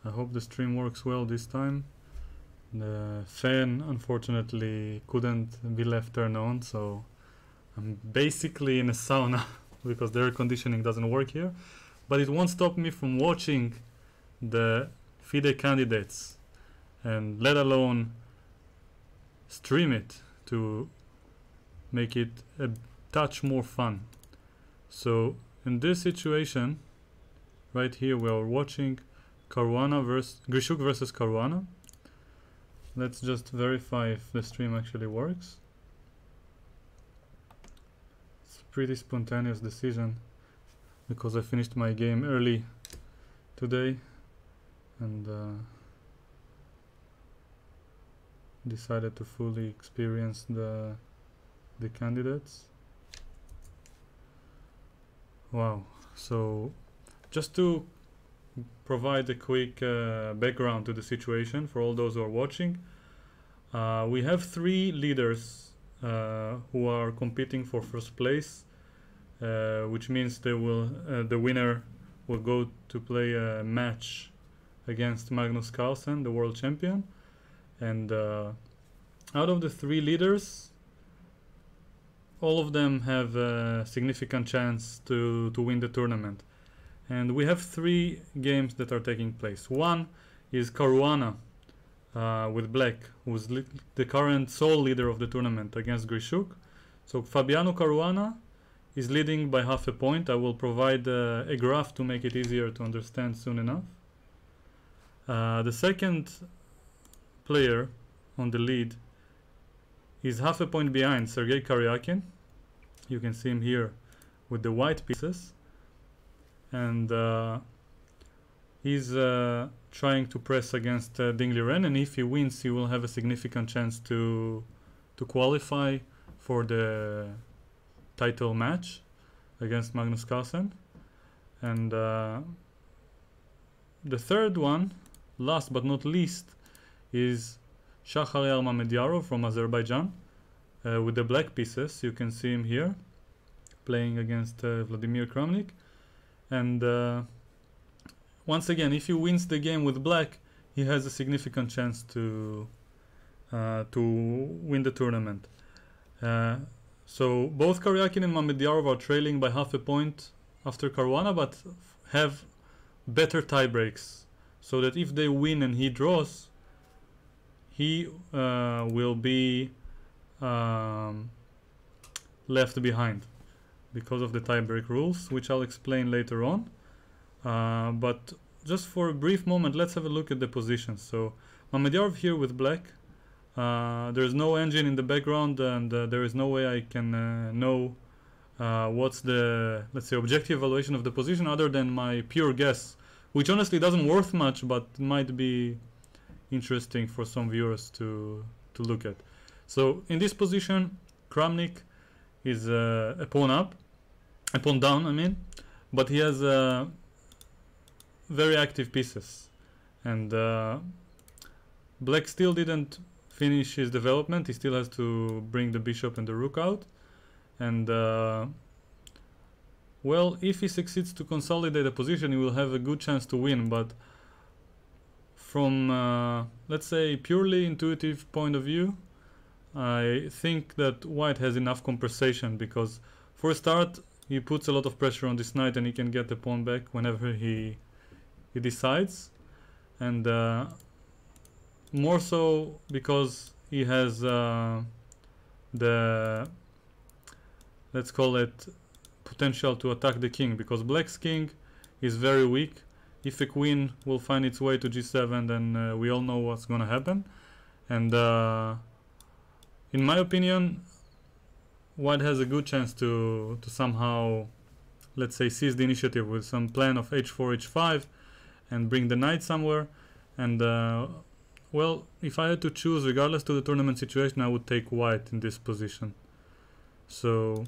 I hope the stream works well this time. The fan unfortunately couldn't be left turned on, so I'm basically in a sauna because the air conditioning doesn't work here. But it won't stop me from watching the Fide candidates, and let alone stream it to make it a touch more fun. So in this situation right here we are watching Grischuk versus Caruana. Let's just verify if the stream actually works. It's a pretty spontaneous decision because I finished my game early today and decided to fully experience the candidates. Wow. So just to provide a quick background to the situation for all those who are watching, we have three leaders who are competing for first place, which means they will the winner will go to play a match against Magnus Carlsen, the world champion. And out of the three leaders, all of them have a significant chance to win the tournament. And we have three games that are taking place. One is Caruana with black, who's the current sole leader of the tournament, against Grischuk. So Fabiano Caruana is leading by half a point. I will provide a graph to make it easier to understand soon enough. The second player on the lead is half a point behind Sergei Karyakin. You can see him here with the white pieces. And he's trying to press against Ding Liren, and if he wins he will have a significant chance to qualify for the title match against Magnus Carlsen. And the third one, last but not least, is Shahryar Mamediyarov from Azerbaijan with the black pieces. You can see him here playing against Vladimir Kramnik. And once again, if he wins the game with black, he has a significant chance to win the tournament. So both Karyakin and Mamediyarov are trailing by half a point after Caruana, but have better tie breaks, so that if they win and he draws, he will be left behind because of the tie-break rules, which I'll explain later on. But just for a brief moment, let's have a look at the positions. So Mamediyarov here with black. There's no engine in the background, and there is no way I can know what's the, let's say, objective evaluation of the position other than my pure guess, which honestly doesn't worth much, but might be interesting for some viewers to look at. So in this position, Kramnik is a pawn up, a pawn down, I mean, but he has very active pieces, and black still didn't finish his development. He still has to bring the bishop and the rook out, and well, if he succeeds to consolidate the position, he will have a good chance to win. But from let's say purely intuitive point of view, I think that white has enough compensation, because for a start he puts a lot of pressure on this knight and he can get the pawn back whenever he decides, and more so because he has the, let's call it, potential to attack the king, because black's king is very weak. If a queen will find its way to g7, then we all know what's gonna happen. And in my opinion, white has a good chance to somehow, let's say, seize the initiative with some plan of h4, h5 and bring the knight somewhere. And well, if I had to choose, regardless to the tournament situation, I would take white in this position. So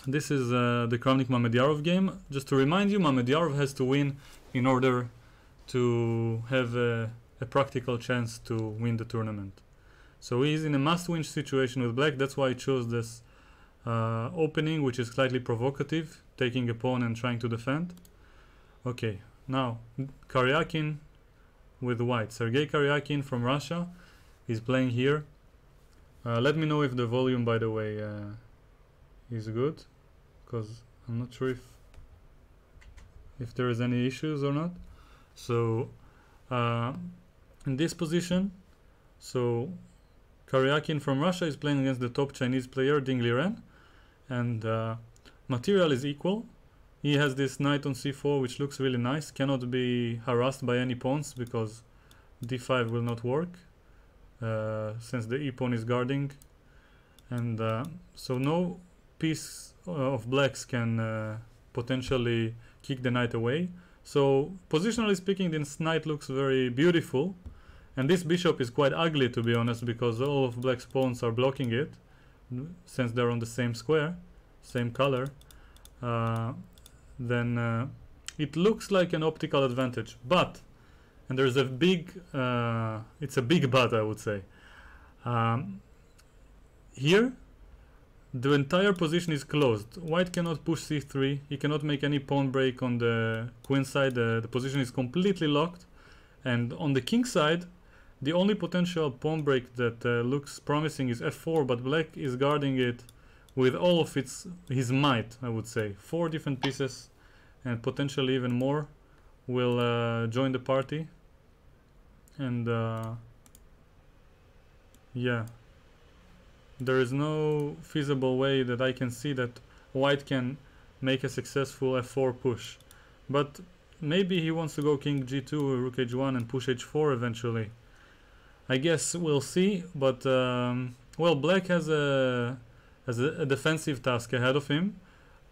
this is the Kramnik Mamediyarov game. Just to remind you, Mamediyarov has to win in order to have a practical chance to win the tournament. So he's in a must-win situation with black. That's why I chose this opening, which is slightly provocative, taking a pawn and trying to defend. Okay, now Karyakin with white. Sergei Karyakin from Russia is playing here. Let me know if the volume, by the way, is good, because I'm not sure if there is any issues or not. So in this position, so Karyakin from Russia is playing against the top Chinese player Ding Liren, and material is equal. He has this knight on c4, which looks really nice, cannot be harassed by any pawns because d5 will not work since the e-pawn is guarding, and so no piece of blacks can potentially kick the knight away. So positionally speaking, this knight looks very beautiful, and this bishop is quite ugly, to be honest, because all of black's pawns are blocking it since they're on the same square, same color. Then it looks like an optical advantage, but, and there's a big it's a big but, I would say. Here the entire position is closed. White cannot push c3, he cannot make any pawn break on the queen side. The position is completely locked, and on the king side the only potential pawn break that looks promising is f4, but black is guarding it with all of his might, I would say. 4 different pieces, and potentially even more, will join the party. And yeah, there is no feasible way that I can see that white can make a successful f4 push. But maybe he wants to go king g2 or rook h1 and push h4 eventually. I guess we'll see, but well, black has a defensive task ahead of him,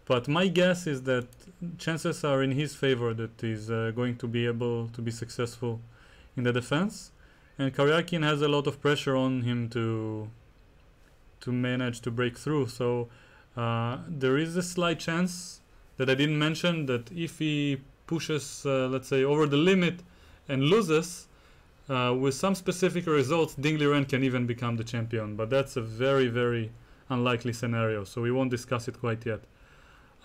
but my guess is that chances are in his favor that he's going to be able to be successful in the defense, and Karyakin has a lot of pressure on him to manage to break through. So there is a slight chance that I didn't mention, that if he pushes let's say over the limit and loses, with some specific results, Ding Liren can even become the champion, but that's a very, very unlikely scenario, so we won't discuss it quite yet.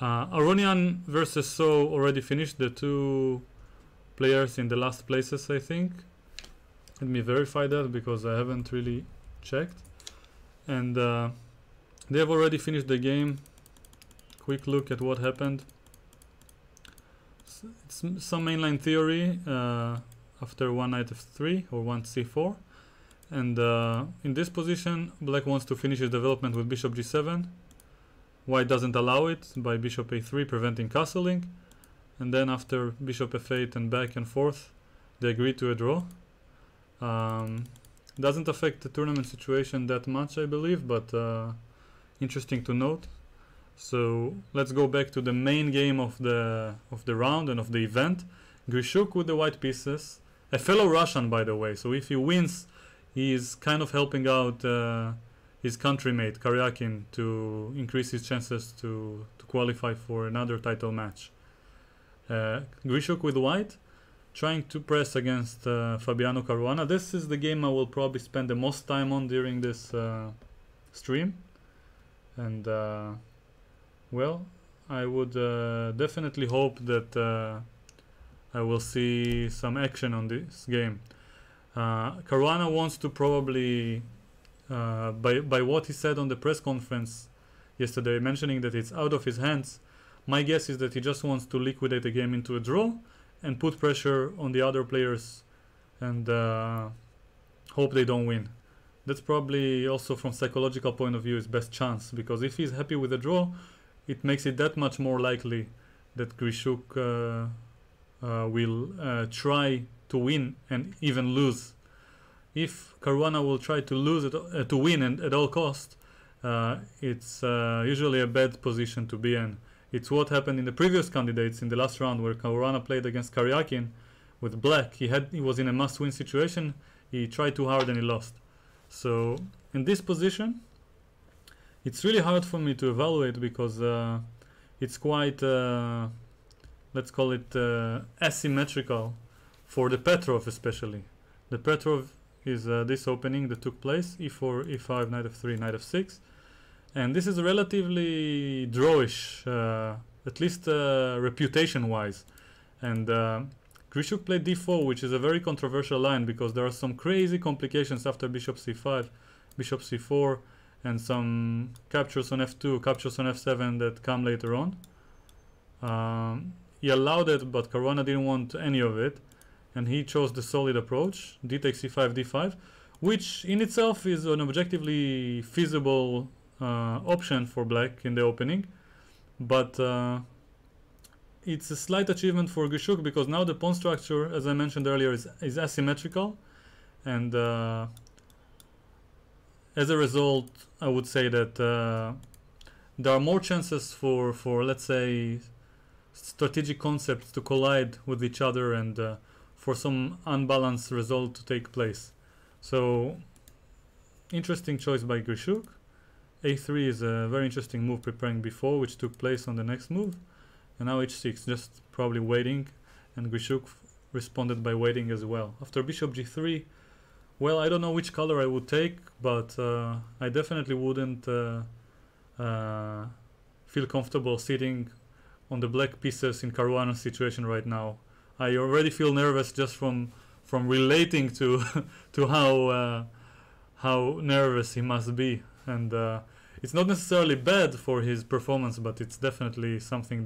Aronian versus So already finished, the 2 players in the last places, I think. Let me verify that because I haven't really checked. And they have already finished the game. Quick look at what happened. It's some mainline theory after one knight f3 or one c4. And in this position, black wants to finish his development with bishop g7. White doesn't allow it by bishop a3, preventing castling. And then after bishop f8 and back and forth, they agree to a draw. Doesn't affect the tournament situation that much, I believe, but interesting to note. So let's go back to the main game of the round and of the event. Grishuk with the white pieces, a fellow Russian, by the way. So if he wins, he is kind of helping out his countrymate Karyakin to increase his chances to qualify for another title match. Grishuk with white, trying to press against Fabiano Caruana. This is the game I will probably spend the most time on during this stream. And well, I would definitely hope that I will see some action on this game. Caruana wants to probably, by what he said on the press conference yesterday, mentioning that it's out of his hands, my guess is that he just wants to liquidate the game into a draw and put pressure on the other players and hope they don't win. That's probably also from psychological point of view his best chance, because if he's happy with the draw, it makes it that much more likely that Grishuk will try to win and even lose. If Caruana will try to lose to win and at all cost, it's usually a bad position to be in. It's what happened in the previous candidates in the last round, where Caruana played against Karyakin with black. He was in a must-win situation. He tried too hard and he lost. So in this position, it's really hard for me to evaluate, because it's quite let's call it asymmetrical for the Petrov especially. The Petrov is this opening that took place, e4, e5, knight f3, knight f6. And this is relatively drawish, at least reputation-wise. And Grishuk played d4, which is a very controversial line because there are some crazy complications after bishop c5, bishop c4, and some captures on f2, captures on f7 that come later on. He allowed it, but Caruana didn't want any of it, and he chose the solid approach, d takes c5, d5, which in itself is an objectively feasible option for black in the opening, but it's a slight achievement for Grishuk because now the pawn structure, as I mentioned earlier, is asymmetrical, and as a result, I would say that there are more chances for let's say strategic concepts to collide with each other and for some unbalanced result to take place. So interesting choice by Grishuk. a3 is a very interesting move preparing b4, which took place on the next move, and now h6, just probably waiting, and Grishuk responded by waiting as well. After bishop g3, well, I don't know which color I would take, but I definitely wouldn't feel comfortable sitting on the black pieces in Caruana's situation right now. I already feel nervous just from relating to to how nervous he must be, and it's not necessarily bad for his performance, but it's definitely something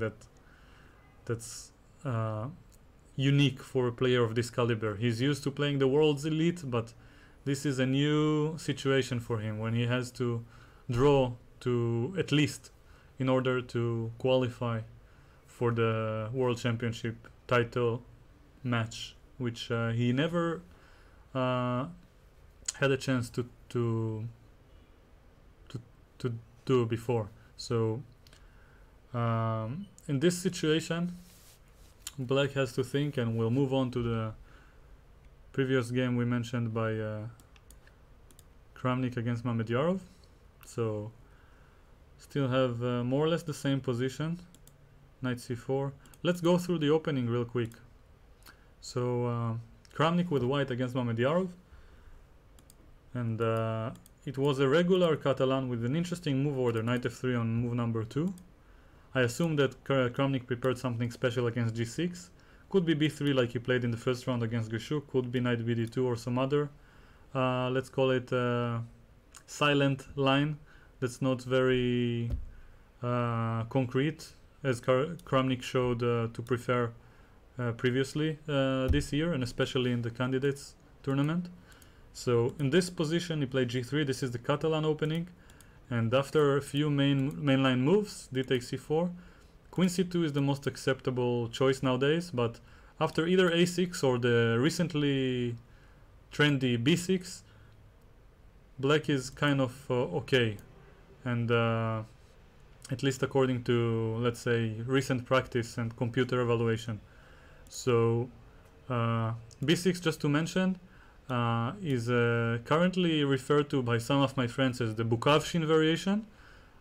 that's unique for a player of this caliber. He's used to playing the world's elite, but this is a new situation for him when he has to draw to at least in order to qualify for the World Championship title match, which he never had a chance to do before. So in this situation, black has to think, and we'll move on to the previous game we mentioned by Kramnik against Mamedyarov. So still have more or less the same position, knight c4. Let's go through the opening real quick. So Kramnik with white against Mamedyarov, and it was a regular Catalan with an interesting move order, knight f3 on move number 2. I assume that Kramnik prepared something special against g6. Could be b3 like he played in the first round against Grishuk, could be knight bd2 or some other, let's call it silent line that's not very concrete, as Kramnik showed to prefer previously this year, and especially in the candidates tournament. So in this position he played g3, this is the Catalan opening, and after a few mainline moves, d takes c4, queen c2 is the most acceptable choice nowadays, but after either a6 or the recently trendy b6, black is kind of okay, and at least according to, let's say, recent practice and computer evaluation. So b6, just to mention, is currently referred to by some of my friends as the Bukavshin variation.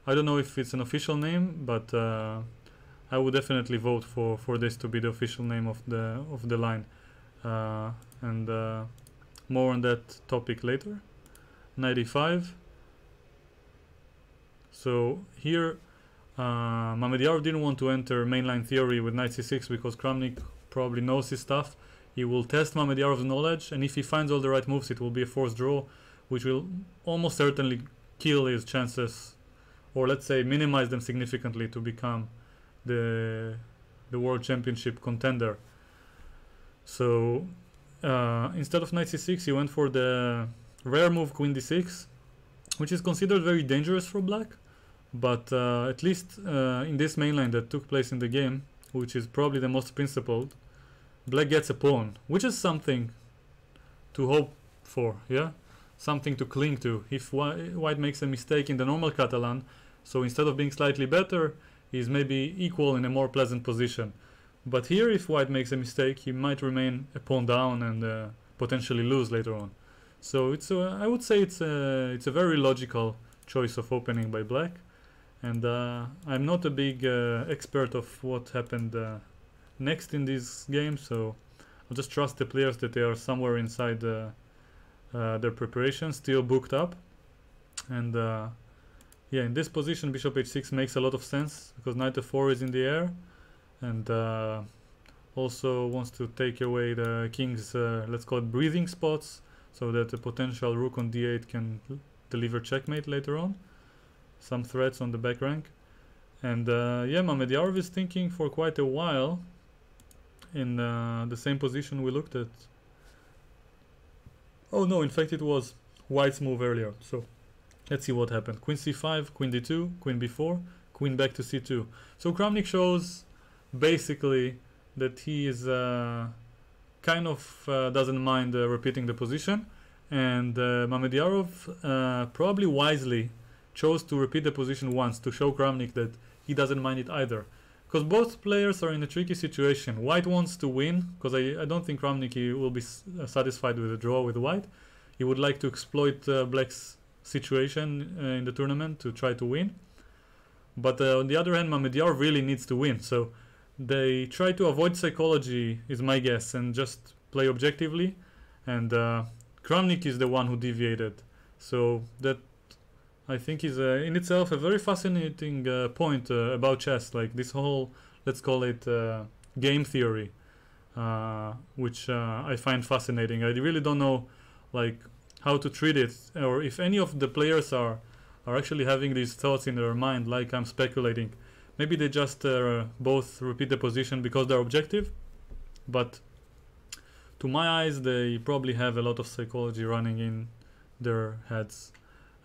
I don't know if it's an official name, but I would definitely vote for this to be the official name of the line, and more on that topic later. Knight e5. So here Mamedyarov didn't want to enter mainline theory with knight c6 because Kramnik probably knows his stuff. He will test Mamedyarov's knowledge, and if he finds all the right moves, it will be a forced draw, which will almost certainly kill his chances, or let's say minimize them significantly to become the World Championship contender. So instead of knight c6, he went for the rare move queen d6, which is considered very dangerous for black, but at least in this mainline that took place in the game, which is probably the most principled, black gets a pawn, which is something to hope for, yeah? Something to cling to. If white makes a mistake in the normal Catalan, so instead of being slightly better, he's maybe equal in a more pleasant position. But here, if white makes a mistake, he might remain a pawn down and potentially lose later on. So it's I would say it's a very logical choice of opening by black, and I'm not a big expert of what happened next in these games, so I'll just trust the players that they are somewhere inside their preparation, still booked up. And yeah, in this position bishop h6 makes a lot of sense because knight f4 is in the air, and also wants to take away the king's, let's call it breathing spots, so that the potential rook on d8 can deliver checkmate later on. Some threats on the back rank. And yeah, Mamedyarov is thinking for quite a while in the same position we looked at. Oh no, in fact it was White's move earlier. So let's see what happened. Queen c5, queen d2, queen b4, queen back to c2. So Kramnik shows basically that he is kind of doesn't mind repeating the position, and Mamedyarov probably wisely chose to repeat the position once to show Kramnik that he doesn't mind it either. Because both players are in a tricky situation. White wants to win, because I don't think Kramnik will be satisfied with a draw with White. He would like to exploit Black's situation in the tournament to try to win. But on the other hand, Mamedyarov really needs to win. So they try to avoid psychology, is my guess, and just play objectively. And Kramnik is the one who deviated. So that, I think, is in itself a very fascinating point about chess. Like this whole, let's call it game theory, which I find fascinating. I really don't know like how to treat it, or if any of the players are actually having these thoughts in their mind, like I'm speculating. Maybe they just both repeat the position because they're objective, but to my eyes they probably have a lot of psychology running in their heads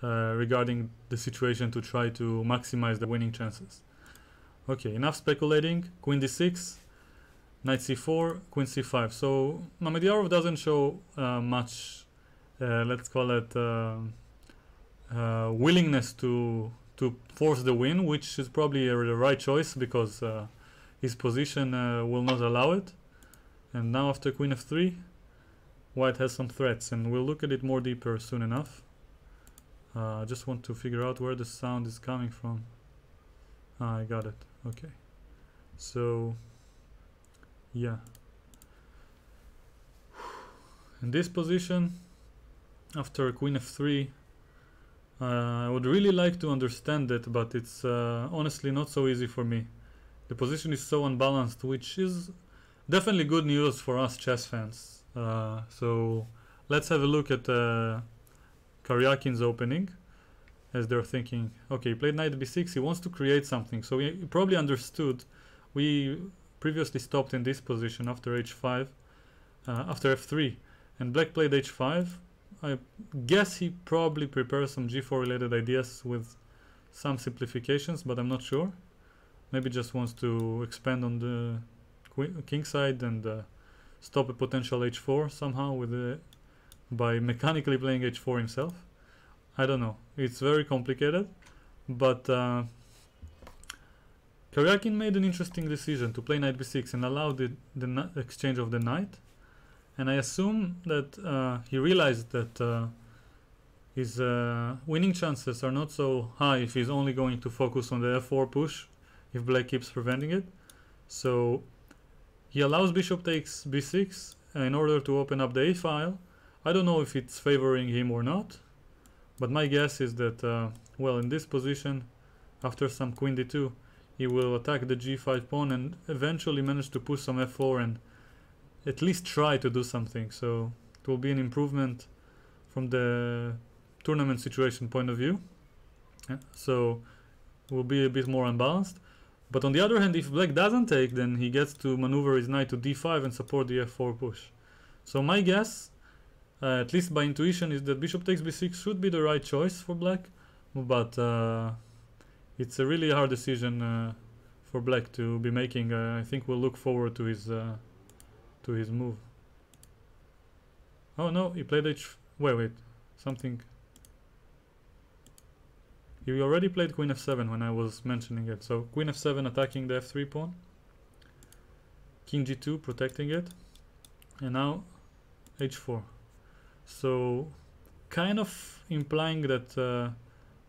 regarding the situation to try to maximize the winning chances. Okay, enough speculating. Queen d6, knight c4, queen c5. So Mamedyarov doesn't show much, let's call it willingness to force the win, which is probably the right choice, because his position will not allow it. And now after queen f3, White has some threats, and we'll look at it more deeper soon enough. I just want to figure out where the sound is coming from. I got it. Okay. So, yeah. In this position, after queen f3, I would really like to understand it, but it's honestly not so easy for me. The position is so unbalanced, which is definitely good news for us chess fans. So let's have a look at Karyakin's opening, as they're thinking, okay, he played knight b6, he wants to create something. So he probably understood. We previously stopped in this position after h5, after f3, and Black played h5. I guess he probably prepared some g4 related ideas with some simplifications, but I'm not sure. Maybe just wants to expand on the king side and stop a potential h4 somehow with by mechanically playing h4 himself. I don't know. It's very complicated, but Karyakin made an interesting decision to play knight b6 and allow the exchange of the knight. And I assume that he realized that his winning chances are not so high if he's only going to focus on the f4 push, if Black keeps preventing it. So he allows bishop takes b6 in order to open up the a file. I don't know if it's favoring him or not, but my guess is that, well, in this position, after some queen d2, he will attack the g5 pawn and eventually manage to push some f4 and at least try to do something. So it will be an improvement from the tournament situation point of view. So it will be a bit more unbalanced. But on the other hand, if Black doesn't take, then he gets to maneuver his knight to d5 and support the f4 push. So my guess, at least by intuition, is that bishop takes b6 should be the right choice for Black. But it's a really hard decision for Black to be making. I think we'll look forward to his move. Oh no, he played wait, something. He already played queen f7 when I was mentioning it. So queen f7 attacking the f3 pawn, king g2 protecting it, and now h4. So kind of implying that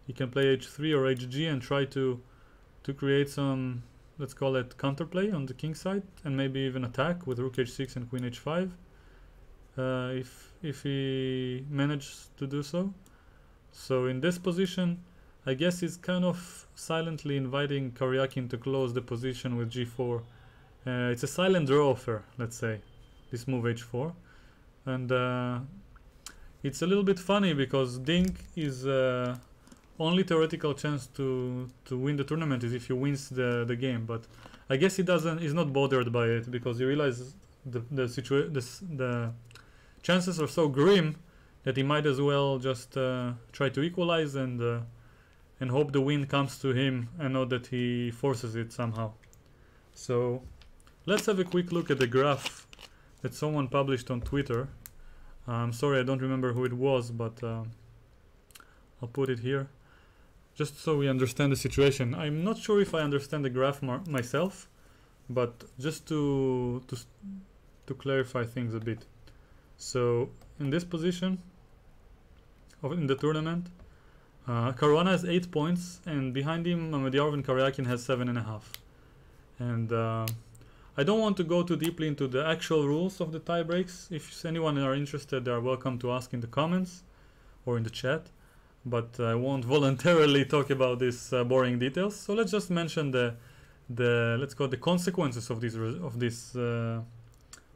he can play h3 or hg and try to create some, let's call it, counterplay on the king side, and maybe even attack with rook h6 and queen h5 if he manages to do so. So in this position, I guess he's kind of silently inviting Karyakin to close the position with g4 It's a silent draw offer, let's say, this move h4. And it's a little bit funny because Dink is only theoretical chance to win the tournament is if he wins the game. But I guess he's not bothered by it because he realizes the chances are so grim that he might as well just try to equalize and hope the win comes to him and not that he forces it somehow. So let's have a quick look at the graph that someone published on Twitter. I'm sorry, I don't remember who it was, but I'll put it here just so we understand the situation. I'm not sure if I understand the graph myself, but just to clarify things a bit. So in this position in the tournament, Caruana has 8 points, and behind him Mamedyarov and Karyakin has 7.5. And I don't want to go too deeply into the actual rules of the tie breaks. If anyone are interested, they are welcome to ask in the comments or in the chat. But I won't voluntarily talk about these boring details. So let's just mention the let's call it the consequences of these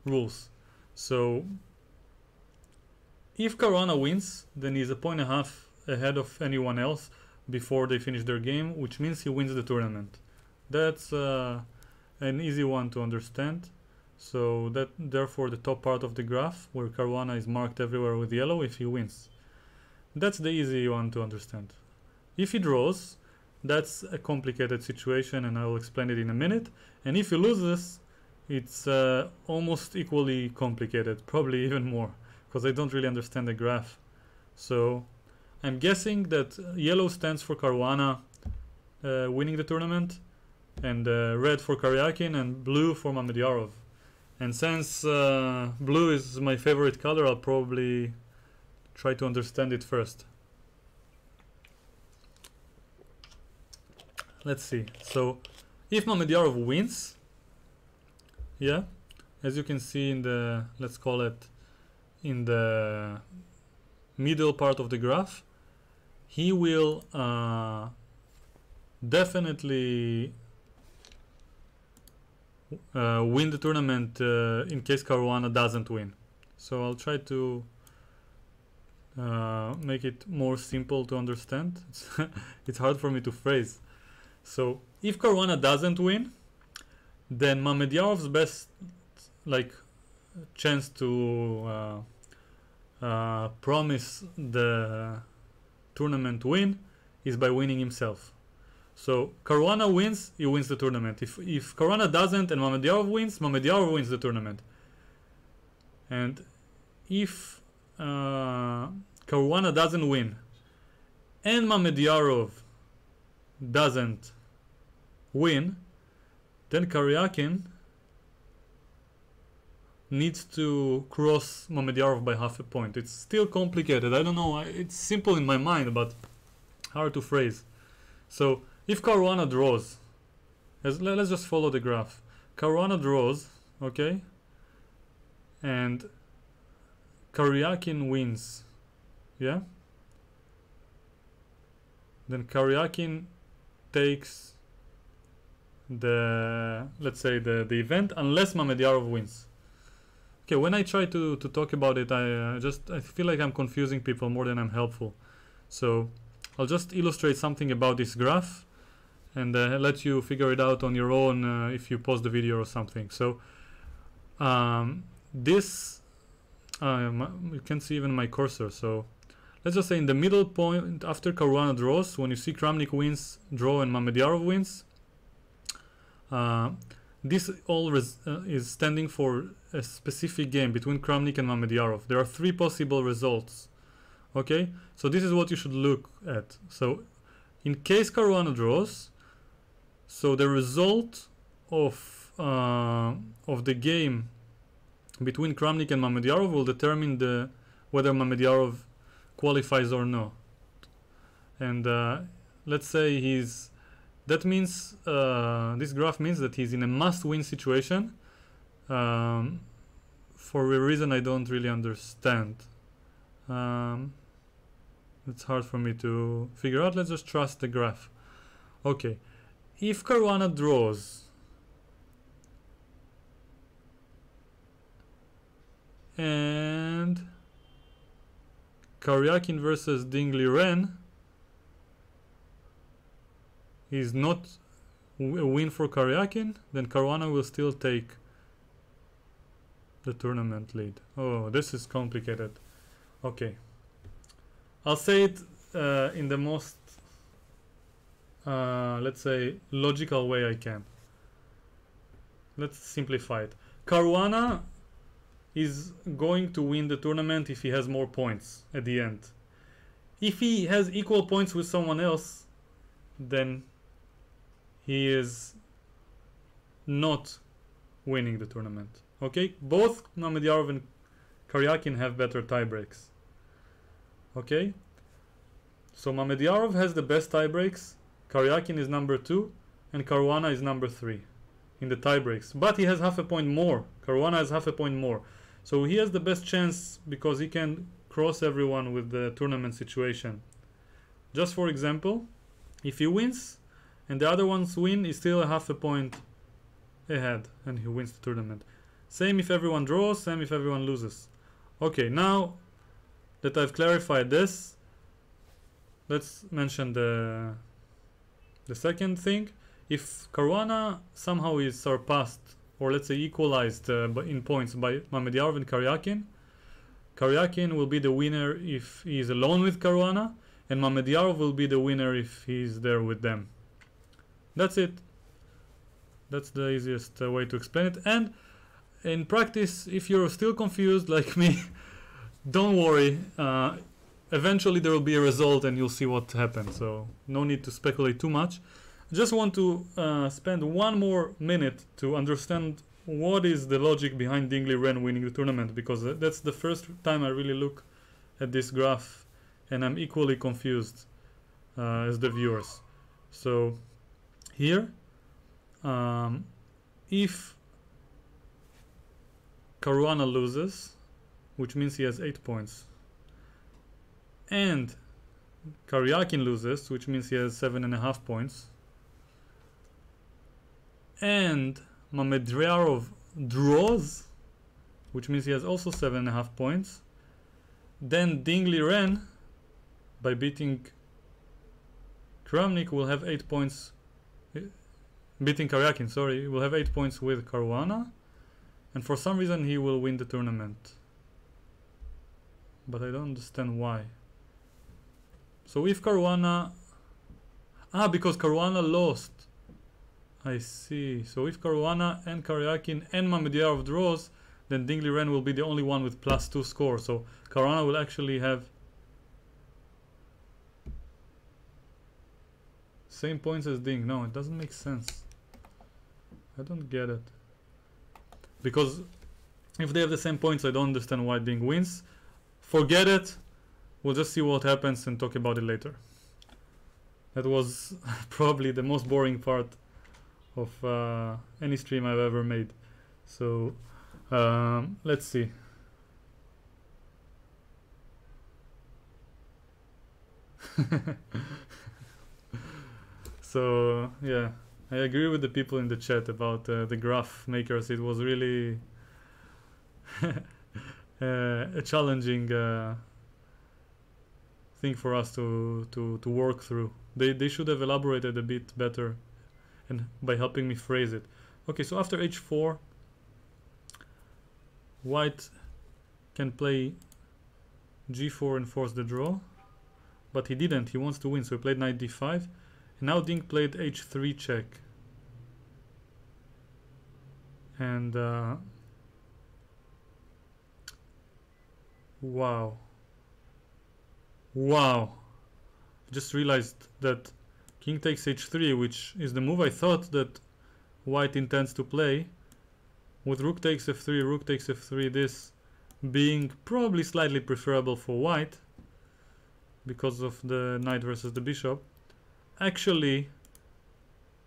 rules. So if Caruana wins, then he's 1.5 points ahead of anyone else before they finish their game, which means he wins the tournament. That's an easy one to understand. So that therefore the top part of the graph where Caruana is marked everywhere with yellow if he wins. That's the easy one to understand. If he draws, that's a complicated situation, and I will explain it in a minute. And if he loses, it's almost equally complicated, probably even more, because I don't really understand the graph. So I'm guessing that yellow stands for Caruana winning the tournament, and red for Karyakin, and blue for Mamedyarov. And since blue is my favorite color, I'll probably try to understand it first. Let's see. So if Mamedyarov wins, yeah, as you can see in the, let's call it in the middle part of the graph, he will definitely win the tournament in case Caruana doesn't win. So I'll try to make it more simple to understand. It's hard for me to phrase. So if Caruana doesn't win, then Mamedyarov's best chance to promise the tournament win is by winning himself. So Caruana wins, he wins the tournament. If Caruana doesn't and Mamedyarov wins the tournament. And if Caruana doesn't win and Mamedyarov doesn't win, then Karyakin needs to cross Mamedyarov by 0.5 point. It's still complicated. I don't know. It's simple in my mind, but hard to phrase. So if Caruana draws, let's just follow the graph. Caruana draws, okay, and Karyakin wins, yeah. Then Karyakin takes the, let's say, the event, unless Mamedyarov wins. Okay, when I try to talk about it, I feel like I'm confusing people more than I'm helpful. So I'll just illustrate something about this graph and let you figure it out on your own if you pause the video or something. So this you can see even my cursor. So let's just say in the middle point after Caruana draws, when you see Kramnik wins, draw, and Mamedyarov wins, this all is standing for a specific game between Kramnik and Mamedyarov. There are 3 possible results. Okay, so this is what you should look at. So in case Caruana draws, so the result of the game between Kramnik and Mamedyarov will determine whether Mamedyarov qualifies or no. And let's say that means this graph means that he's in a must-win situation for a reason I don't really understand. It's hard for me to figure out. Let's just trust the graph. Okay, if Caruana draws And Karyakin versus Dingley Ren is not a win for Karyakin, then Caruana will still take the tournament lead. Oh, this is complicated. Okay, I'll say it in the most let's say logical way I can. Let's simplify it. Caruana is going to win the tournament if he has more points at the end. If he has equal points with someone else, then he is not winning the tournament. Okay, both Mamedyarov and Karyakin have better tie breaks. Okay, so Mamedyarov has the best tie breaks, Karyakin is number 2, and Caruana is number 3 in the tie breaks. But he has half a point more. Caruana has half a point more. So he has the best chance because he can cross everyone with the tournament situation. Just for example, if he wins and the other ones win, he's still a half a point ahead and he wins the tournament. Same if everyone draws, same if everyone loses. Okay, now that I've clarified this, let's mention the second thing. If Caruana somehow is surpassed, or let's say equalized in points by Mamedyarov and Karyakin, Karyakin will be the winner if he is alone with Caruana, and Mamedyarov will be the winner if he's there with them. That's it. That's the easiest way to explain it. And in practice, if you're still confused like me, don't worry. Eventually there will be a result and you'll see what happens. So no need to speculate too much. I just want to spend one more minute to understand what is the logic behind Dingley Ren winning the tournament, because that's the first time I really look at this graph and I'm equally confused as the viewers. So here, if Caruana loses, which means he has 8 points, and Karyakin loses, which means he has 7.5 points, and Mamedyarov draws, which means he has also 7.5 points, then Dingley Ren, by beating Kramnik, will have 8 points. Beating Karyakin, sorry, will have 8 points with Caruana, and for some reason he will win the tournament. But I don't understand why. So if Caruana... because Caruana lost. I see. So if Caruana and Karyakin and Mamedyarov draws, then Dingley Ren will be the only one with +2 score. So Caruana will actually have same points as Ding. No, it doesn't make sense. I don't get it. Because if they have the same points, I don't understand why Ding wins. Forget it. We'll just see what happens and talk about it later. That was probably the most boring part of any stream I've ever made. So let's see. So yeah, I agree with the people in the chat about the graph makers. It was really a challenging thing for us to work through. They should have elaborated a bit better and by helping me phrase it. Okay, so after h4, white can play g4 and force the draw, but he didn't. He wants to win, so he played knight d5, and now Ding played h3 check. And wow, just realized that king takes h3, which is the move I thought that white intends to play, with rook takes f3, rook takes f3, this being probably slightly preferable for white because of the knight versus the bishop, actually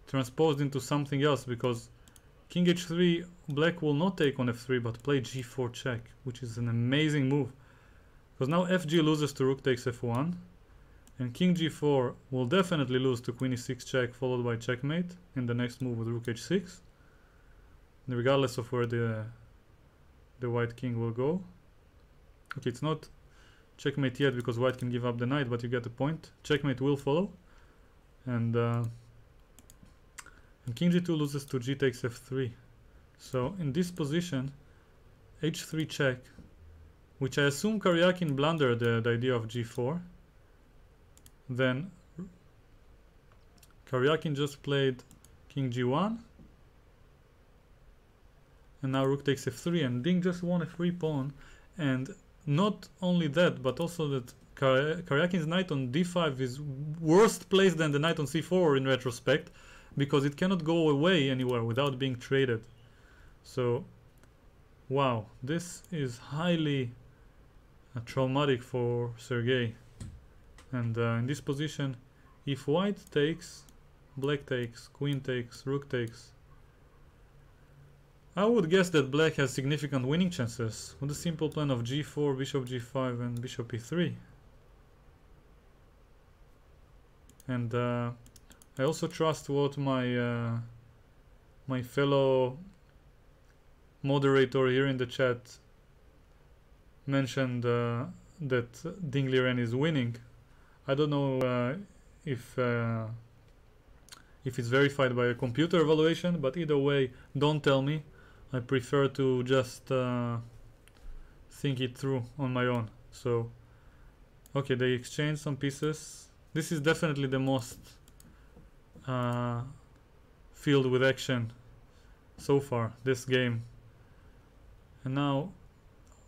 transposed into something else, because king h3, black will not take on f3 but play g4 check, which is an amazing move, because now fg loses to rook takes f1, and king g4 will definitely lose to queen e6 check, followed by checkmate in the next move with rook h6, regardless of where the white king will go. Okay, it's not checkmate yet because white can give up the knight, but you get the point. Checkmate will follow, and king g2 loses to g takes f3. So in this position, h3 check, which I assume Karyakin blundered the idea of g4. Then Karyakin just played king g1, and now rook takes f3, and Ding just won a free pawn. And not only that, but also that Karyakin's knight on d5 is worse placed than the knight on c4 in retrospect, because it cannot go away anywhere without being traded. So wow, this is highly traumatic for Sergei. And in this position, if white takes, black takes, queen takes, rook takes, I would guess that black has significant winning chances with a simple plan of g4, bishop g5 and bishop e3. And I also trust what my my fellow moderator here in the chat mentioned, that Ding Liren is winning. I don't know if it's verified by a computer evaluation, but either way, don't tell me. I prefer to just think it through on my own. So, okay, they exchanged some pieces. This is definitely the most filled with action so far, this game. And now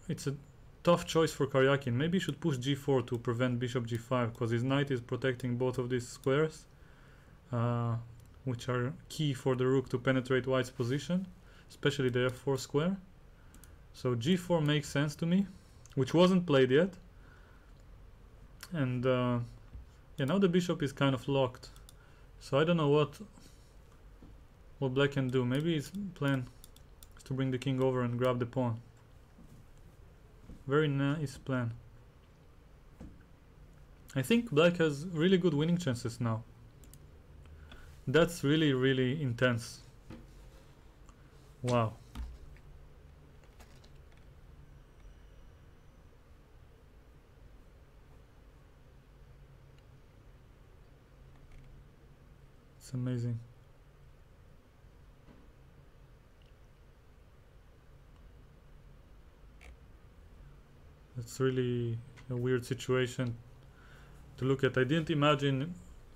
it's a tough choice for Karyakin. Maybe he should push g4 to prevent bishop g5, because his knight is protecting both of these squares, which are key for the rook to penetrate white's position, especially the f4 square. So g4 makes sense to me, which wasn't played yet. And yeah, now the bishop is kind of locked. So I don't know what black can do. Maybe his plan is to bring the king over and grab the pawn. Very nice plan. I think black has really good winning chances now. That's really, really intense. Wow. It's amazing. It's really a weird situation to look at. I didn't imagine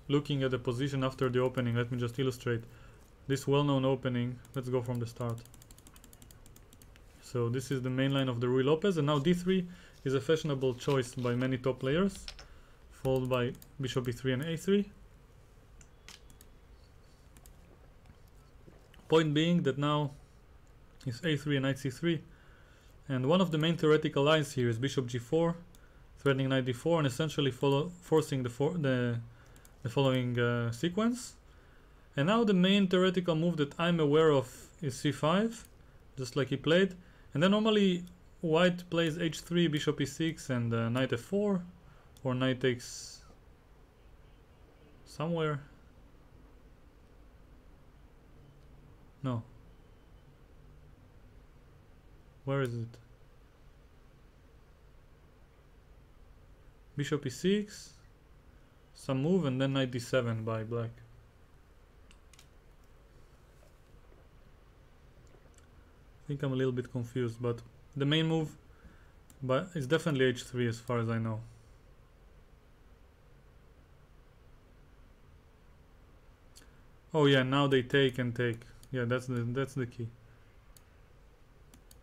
looking at the position after the opening. Let me just illustrate this well-known opening. Let's go from the start. So this is the main line of the Rui Lopez, and now d3 is a fashionable choice by many top players, followed by bishop e3 and a3. Point being that now is a3 and knight c3, and one of the main theoretical lines here is bishop g4, threatening knight d4, and essentially forcing the following sequence. And now the main theoretical move that I'm aware of is c5, just like he played. And then normally white plays h3, bishop e6, and knight f4, or knight takes somewhere. No. Where is it? Bishop e6, some move, and then knight d7 by black. I think I'm a little bit confused, but the main move is definitely h3 as far as I know. Oh yeah, now they take and take. Yeah, that's the key.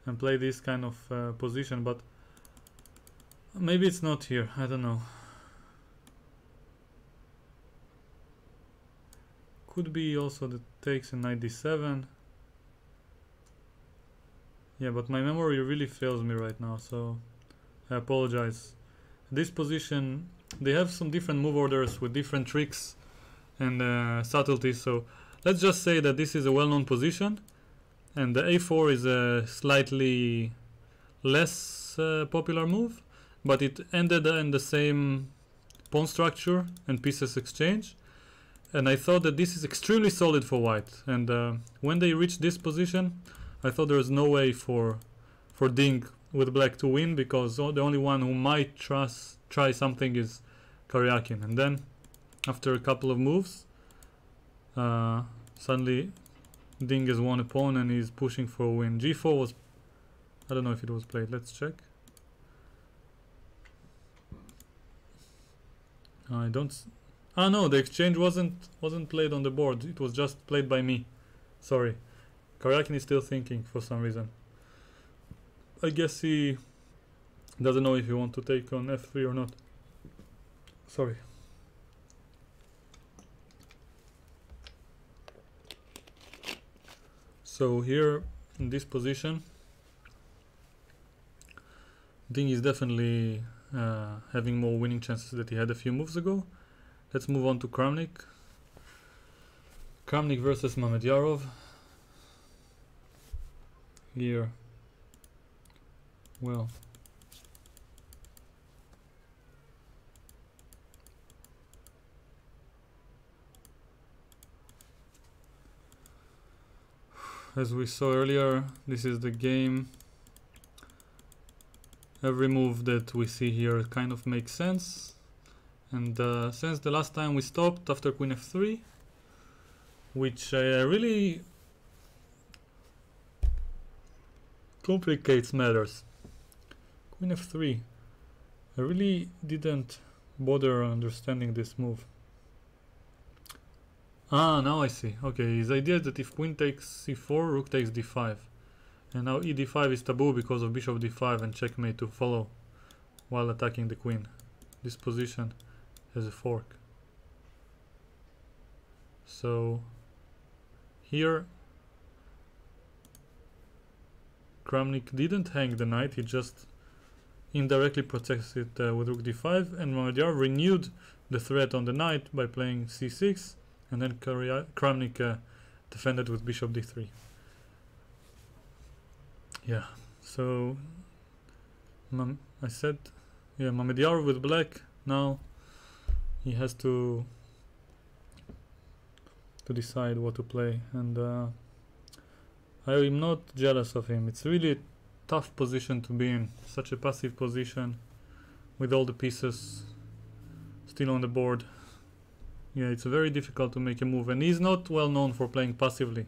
And play this kind of position, but maybe it's not here. I don't know. Could be also that takes and knight d7. Yeah, but my memory really fails me right now, so I apologize. This position, they have some different move orders with different tricks and subtleties, so let's just say that this is a well-known position, and the a4 is a slightly less popular move, but it ended in the same pawn structure and pieces exchange, and I thought that this is extremely solid for white. And when they reached this position, I thought there was no way for Ding with black to win, because the only one who might try something is Karyakin. And then after a couple of moves, suddenly Ding has won a pawn and he's pushing for a win. G4 was, I don't know if it was played, let's check. I don't no, the exchange wasn't played on the board, it was just played by me. Sorry. Karyakin is still thinking for some reason. I guess he doesn't know if he wants to take on f3 or not. Sorry. So here in this position, Ding is definitely having more winning chances that he had a few moves ago. Let's move on to Kramnik. Kramnik versus Mamedyarov. Here, well, as we saw earlier, this is the game. Every move that we see here kind of makes sense. And since the last time we stopped after Queen f3, which really complicates matters. Queen f3. I really didn't bother understanding this move. Now I see. Okay, his idea is that if queen takes c4, rook takes d5. And now e d5 is taboo because of bishop d5 and checkmate to follow while attacking the queen. This position has a fork. So here Kramnik didn't hang the knight, he just indirectly protects it with rook d5, and Mamedyarov renewed the threat on the knight by playing c6, and then Kramnik defended with bishop d3. Yeah, so I said, yeah, Mamedyarov with black. Now he has to decide what to play, and I am not jealous of him. It's really a tough position to be in, such a passive position with all the pieces still on the board. Yeah, it's very difficult to make a move, and he's not well known for playing passively.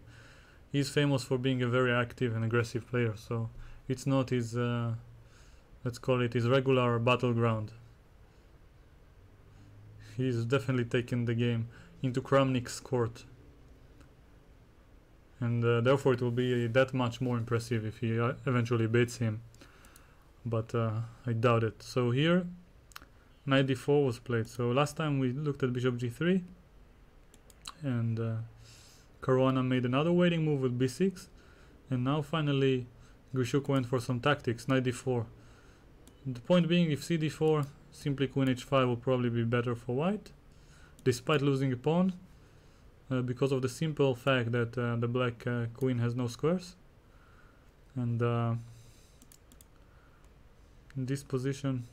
He's famous for being a very active and aggressive player, so it's not his, let's call it his regular battleground. He's definitely taken the game into Kramnik's court. And therefore it will be that much more impressive if he eventually beats him. But I doubt it. So here, knight d4 was played. So last time we looked at bishop g3. And Caruana made another waiting move with b6. And now finally Grishuk went for some tactics, knight d4. The point being, if cd4, simply queen h5 will probably be better for white. Despite losing a pawn. Because of the simple fact that the black queen has no squares, and in this position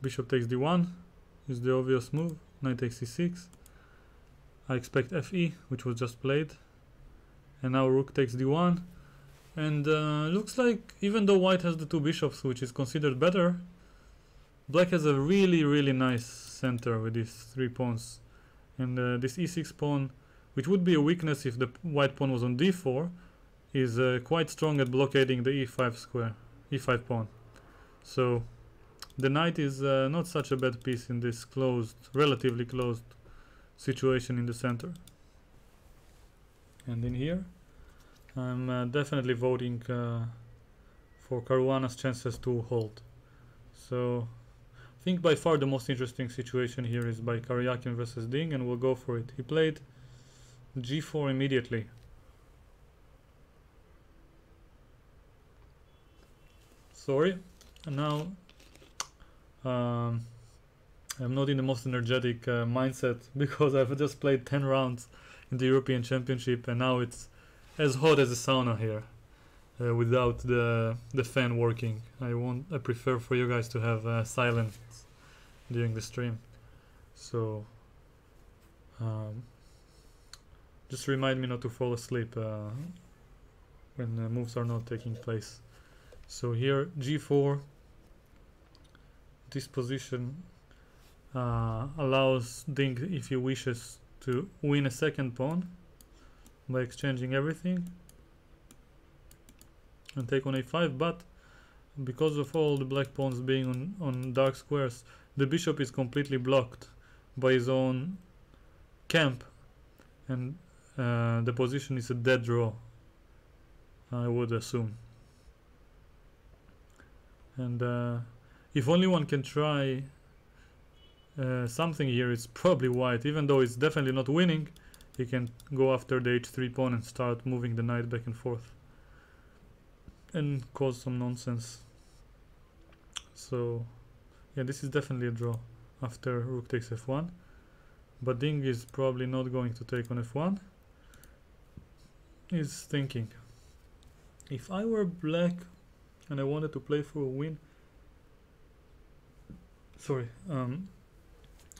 bishop takes d1 is the obvious move, knight takes c6. I expect fe, which was just played, and now rook takes d1, and looks like even though white has the two bishops, which is considered better, black has a really nice center with these 3 pawns, and this e6 pawn, which would be a weakness if the white pawn was on d4, is quite strong at blockading the e5 pawn. So the knight is not such a bad piece in this relatively closed situation in the center. And in here I'm definitely voting for Caruana's chances to hold. So I think by far the most interesting situation here is by Karyakin versus Ding, and we'll go for it. He played g4 immediately. Sorry. And now I'm not in the most energetic mindset because I've just played 10 rounds in the European Championship, and now it's as hot as a sauna here without the fan working. I prefer for you guys to have silence during the stream. So just remind me not to fall asleep when moves are not taking place. So here g4, this position allows Ding, if he wishes, to win a second pawn by exchanging everything and take on a5, but because of all the black pawns being on dark squares, the bishop is completely blocked by his own camp, and the position is a dead draw, I would assume. And if only one can try something here, it's probably white. Even though it's definitely not winning, he can go after the h3 pawn and start moving the knight back and forth and cause some nonsense. So yeah, this is definitely a draw after rook takes f1, but Ding is probably not going to take on f1. He's thinking, if I were black and I wanted to play for a win,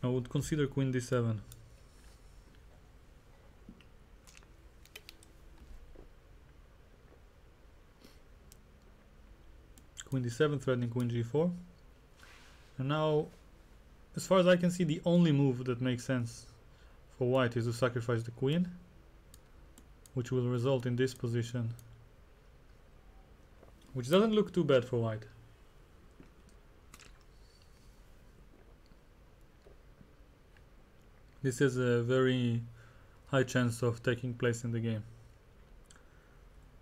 I would consider queen d7. Queen d7 threatening queen g4. And now, as far as I can see, the only move that makes sense for white is to sacrifice the queen, which will result in this position, which doesn't look too bad for white. This has a very high chance of taking place in the game.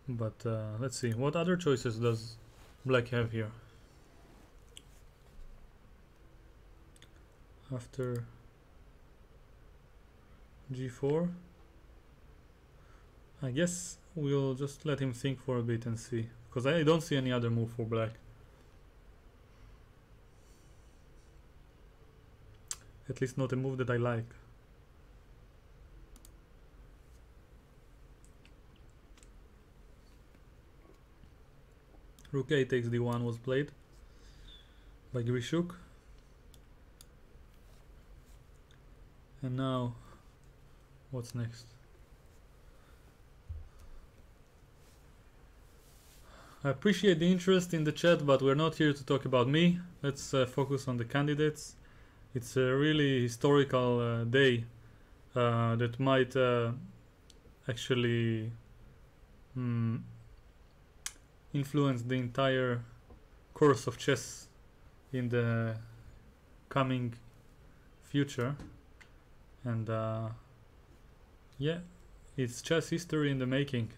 But let's see, what other choices does black have here? After g4, I guess we'll just let him think for a bit and see, because I don't see any other move for black. At least not a move that I like. Rook a takes d1 was played by Grishuk. And now, what's next? I appreciate the interest in the chat, but we're not here to talk about me. Let's focus on the candidates. It's a really historical day that might actually influence the entire course of chess in the coming future. And yeah, it's chess history in the making.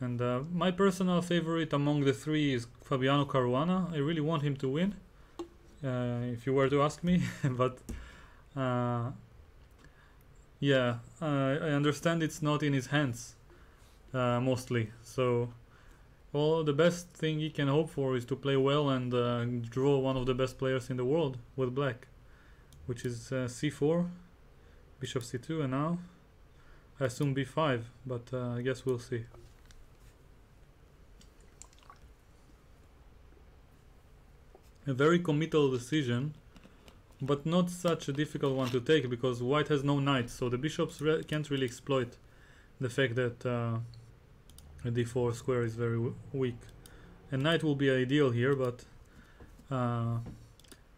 And my personal favorite among the three is Fabiano Caruana. I really want him to win, if you were to ask me. But yeah, I understand it's not in his hands mostly. So all the best thing he can hope for is to play well and draw one of the best players in the world with black, which is c4, bishop c2, and now I assume b5, but I guess we'll see. A very committal decision, but not such a difficult one to take, because white has no knight, so the bishops can't really exploit the fact that a d4 square is very weak. A knight will be ideal here, but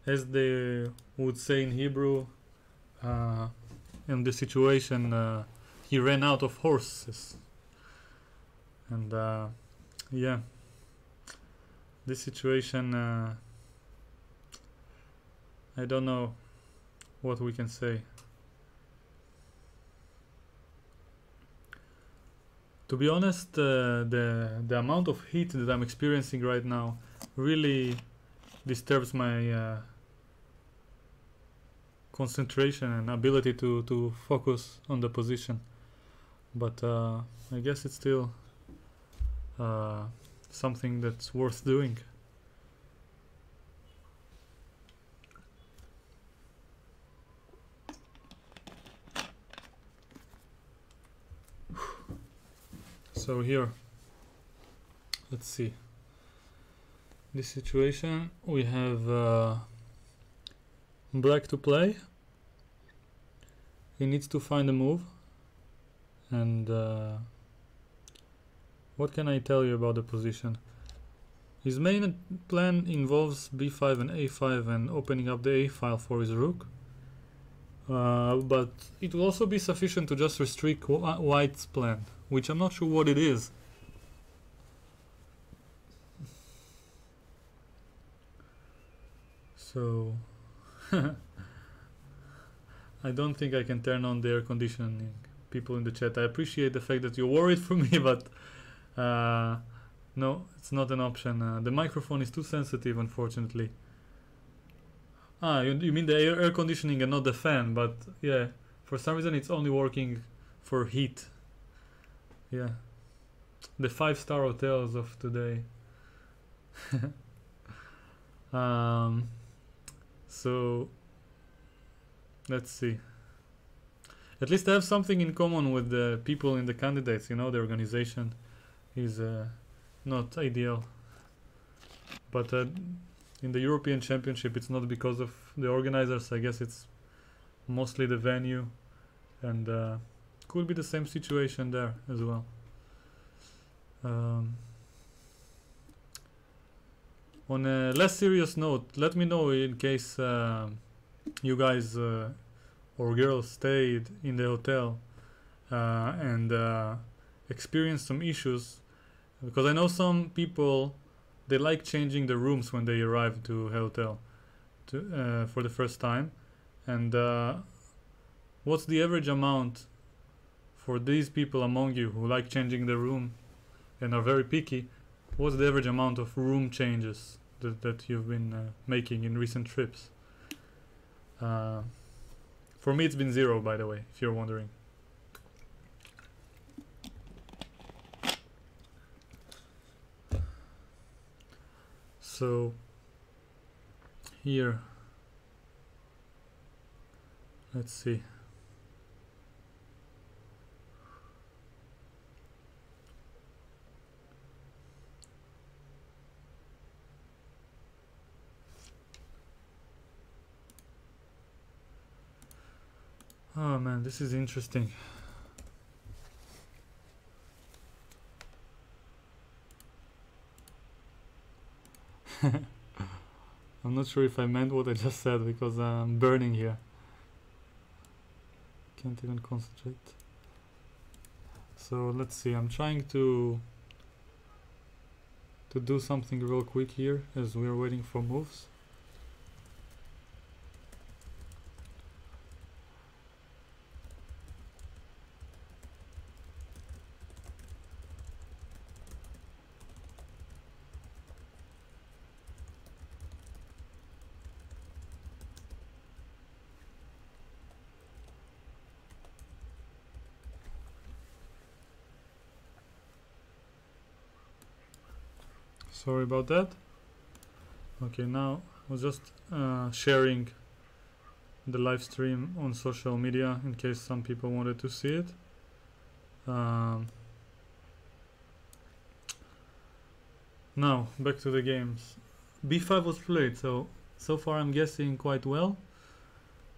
as they would say in Hebrew, in the situation, he ran out of horses. And yeah, this situation, I don't know what we can say. To be honest, the amount of heat that I'm experiencing right now really disturbs my concentration and ability to focus on the position. But I guess it's still something that's worth doing. So here, let's see. This situation, we have black to play. He needs to find a move, and What can I tell you about the position? His main plan involves b5 and a5 and opening up the a file for his rook. But it will also be sufficient to just restrict white's plan, which I'm not sure what it is. So I don't think I can turn on the air conditioning. People in the chat, I appreciate the fact that you're worried for me, but no, it's not an option. The microphone is too sensitive, unfortunately. You mean the air conditioning and not the fan, but yeah, for some reason it's only working for heat. Yeah, the 5-star hotels of today. So let's see. At least I have something in common with the people in the candidates, you know, the organization is not ideal. But in the European Championship it's not because of the organizers, I guess it's mostly the venue, and could be the same situation there as well. On a less serious note, let me know in case you guys or girls stayed in the hotel and experienced some issues, because I know some people, they like changing the rooms when they arrive to a hotel for the first time. And what's the average amount for these people among you who like changing the room and are very picky? What's the average amount of room changes that you've been making in recent trips? For me it's been 0, by the way, if you're wondering. So here, let's see. Oh man, this is interesting. I'm not sure if I meant what I just said because I'm burning here. Can't even concentrate. So let's see, I'm trying to do something real quick here as we're waiting for moves. Sorry about that. Okay, now I was just sharing the live stream on social media in case some people wanted to see it. Now back to the games. b5 was played, so far I'm guessing quite well,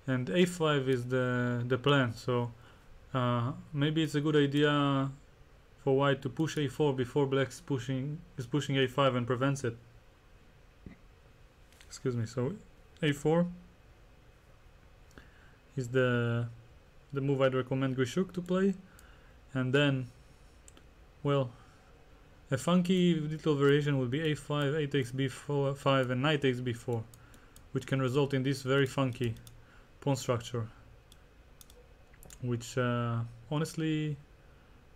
and a5 is the plan. So maybe it's a good idea for white to push a4 before black is pushing a5 and prevents it. Excuse me. So a4 is the move I'd recommend Grishuk to play, and then, well, a funky little variation would be a5, 8 takes b5, and knight takes b4, which can result in this very funky pawn structure, which honestly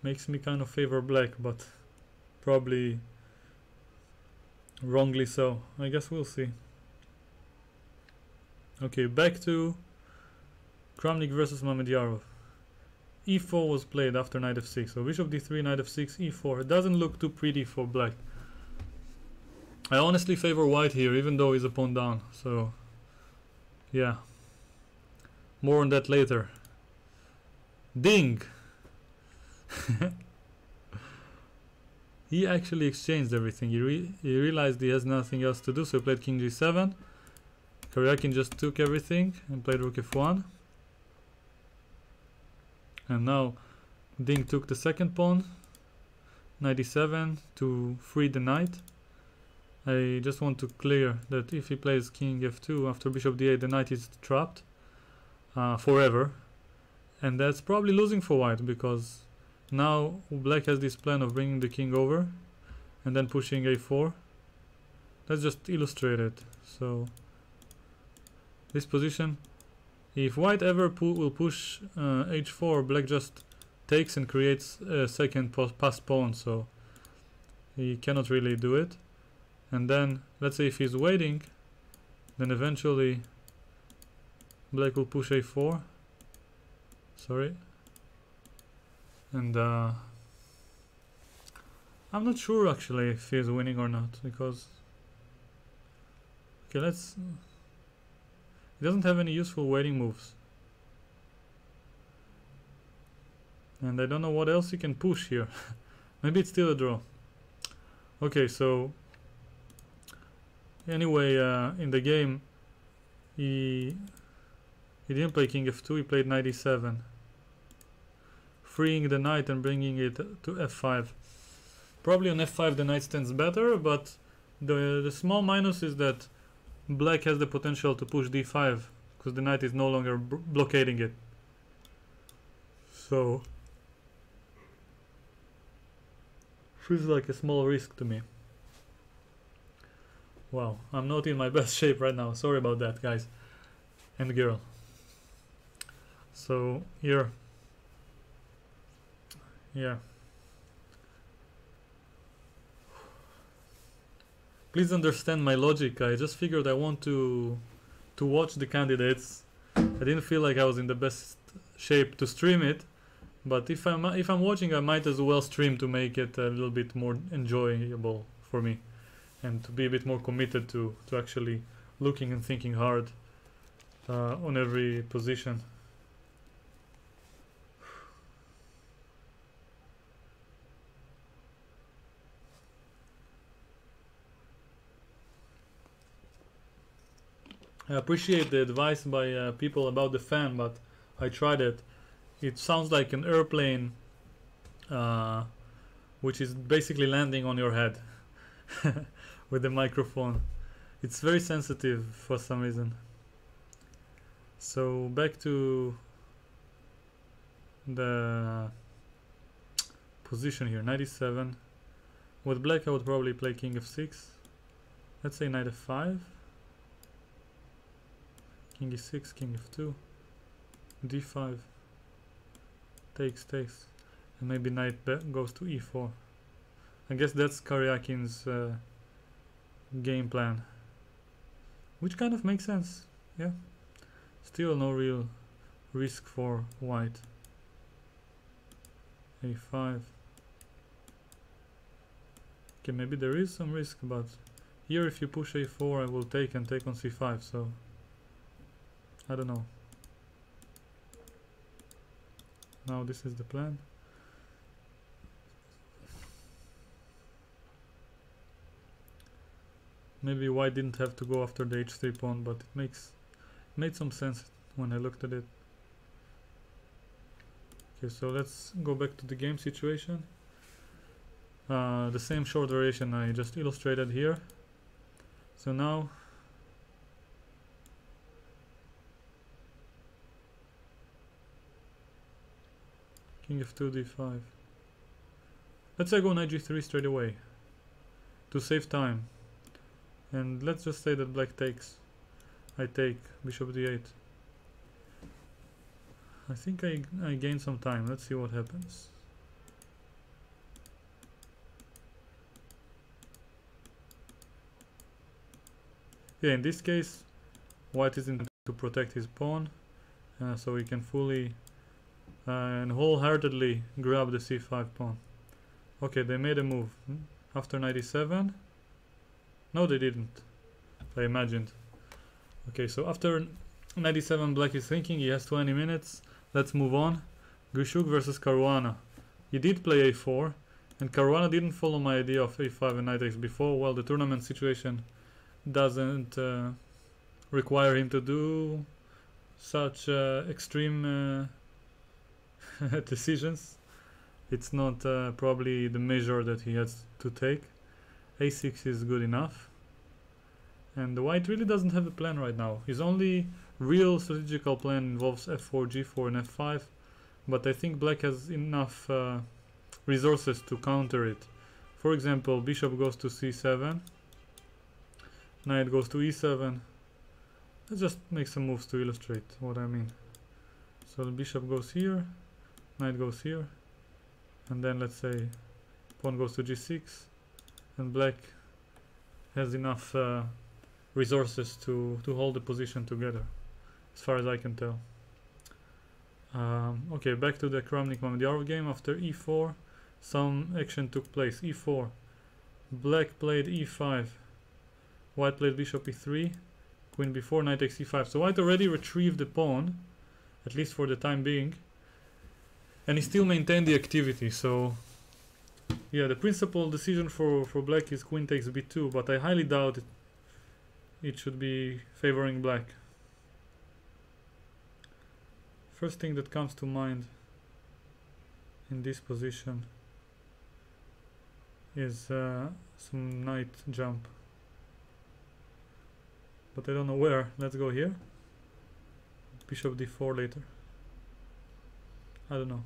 makes me kind of favor black, but probably wrongly so. I guess we'll see. Okay, back to Kramnik versus Mamedyarov. e4 was played after knight f6, so bishop d3, knight f6, e4. It doesn't look too pretty for black. I honestly favor white here, even though he's a pawn down, so yeah. More on that later. Ding! He actually exchanged everything. He realized he has nothing else to do, so he played king g7. Karyakin just took everything and played rook f1. And now Ding took the second pawn, 97 to free the knight. I just want to clear that if he plays king f2 after bishop d8, the knight is trapped forever, and that's probably losing for white, because now black has this plan of bringing the king over and then pushing a4. Let's just illustrate it. So this position, if white ever will push h4, black just takes and creates a second passed pawn, so he cannot really do it. And then let's say if he's waiting, then eventually black will push a4, sorry, and I'm not sure actually if he's winning or not, because okay, he doesn't have any useful waiting moves, and I don't know what else he can push here. Maybe it's still a draw. Okay, so anyway, in the game he didn't play king f2, he played knight e7, freeing the knight and bringing it to f5. Probably on f5 the knight stands better, but the small minus is that black has the potential to push d5 because the knight is no longer blockading it. So feels like a small risk to me. Wow, I'm not in my best shape right now. Sorry about that, guys and girl. So here, yeah. Please understand my logic. I just figured I want to watch the candidates. I didn't feel like I was in the best shape to stream it, but if I'm watching, I might as well stream to make it a little bit more enjoyable for me, and to be a bit more committed to actually looking and thinking hard on every position. I appreciate the advice by people about the fan, but I tried it. It sounds like an airplane which is basically landing on your head with the microphone. It's very sensitive for some reason. So back to the position here, 97. With black I would probably play king f6. Let's say knight f5. King e6, king f2, d5, takes, and maybe knight goes to e4. I guess that's Karyakin's game plan, which kind of makes sense. Yeah, still no real risk for white. a5. Okay, maybe there is some risk, but here if you push a4 I will take and take on c5, so I don't know. Now this is the plan. Maybe white didn't have to go after the h3 pawn, but it made some sense when I looked at it. Okay, so let's go back to the game situation. The same short variation I just illustrated here. So now king f2, d5. Let's say go knight g3 straight away to save time, and let's just say that black takes. I take bishop d8. I think I gain some time. Let's see what happens. Yeah, in this case white is in to protect his pawn, so he can fully and wholeheartedly grab the c5 pawn. Okay, they made a move after 97. No, they didn't. I imagined. Okay, so after 97 black is thinking he has 20 minutes. Let's move on. Gushuk versus Caruana. He did play a4, and Caruana didn't follow my idea of a5 and knight takes before. Well, the tournament situation doesn't require him to do such extreme decisions, It's not probably the measure that he has to take. A6 is good enough. And the white really doesn't have a plan right now. His only real strategical plan involves f4, g4 and f5. But I think black has enough resources to counter it. For example, bishop goes to c7. Knight goes to e7. Let's just make some moves to illustrate what I mean. So the bishop goes here. Knight goes here. And then let's say pawn goes to g6. And black has enough resources to hold the position together, as far as I can tell. Okay, back to the Kramnik-Mamedyarov game. After e4, some action took place. e4, black played e5, white played bishop e3, queen b4, knight takes e5. So white already retrieved the pawn, at least for the time being, and he still maintained the activity. So yeah, the principal decision for black is queen takes b2, but I highly doubt it should be favoring black. First thing that comes to mind in this position is some knight jump, but I don't know where. Let's go here. Bishop d4 later. I don't know.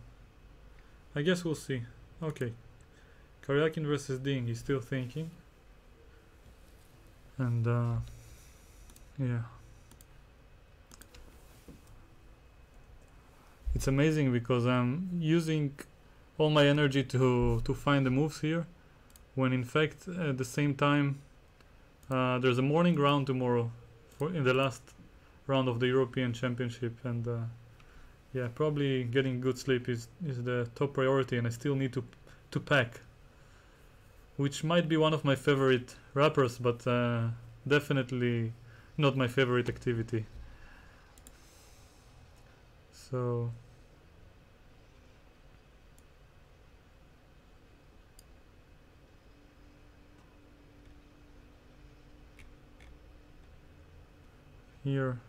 I guess we'll see. Okay, Karyakin versus Ding. He's still thinking, and yeah. It's amazing because I'm using all my energy to find the moves here, when in fact at the same time there's a morning round tomorrow in the last round of the European Championship, and yeah, probably getting good sleep is the top priority, and I still need to pack, which might be one of my favorite rappers, but definitely not my favorite activity. So here,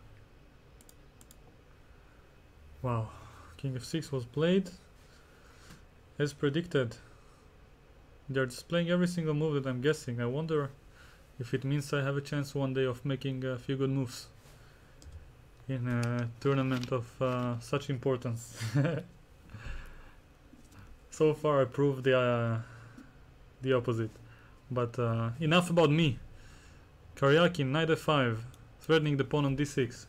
wow, king f6 was played as predicted. They're displaying every single move that I'm guessing. I wonder if it means I have a chance one day of making a few good moves in a tournament of such importance. So far I proved the opposite. But enough about me. Karyakin, knight f5, threatening the pawn on d6.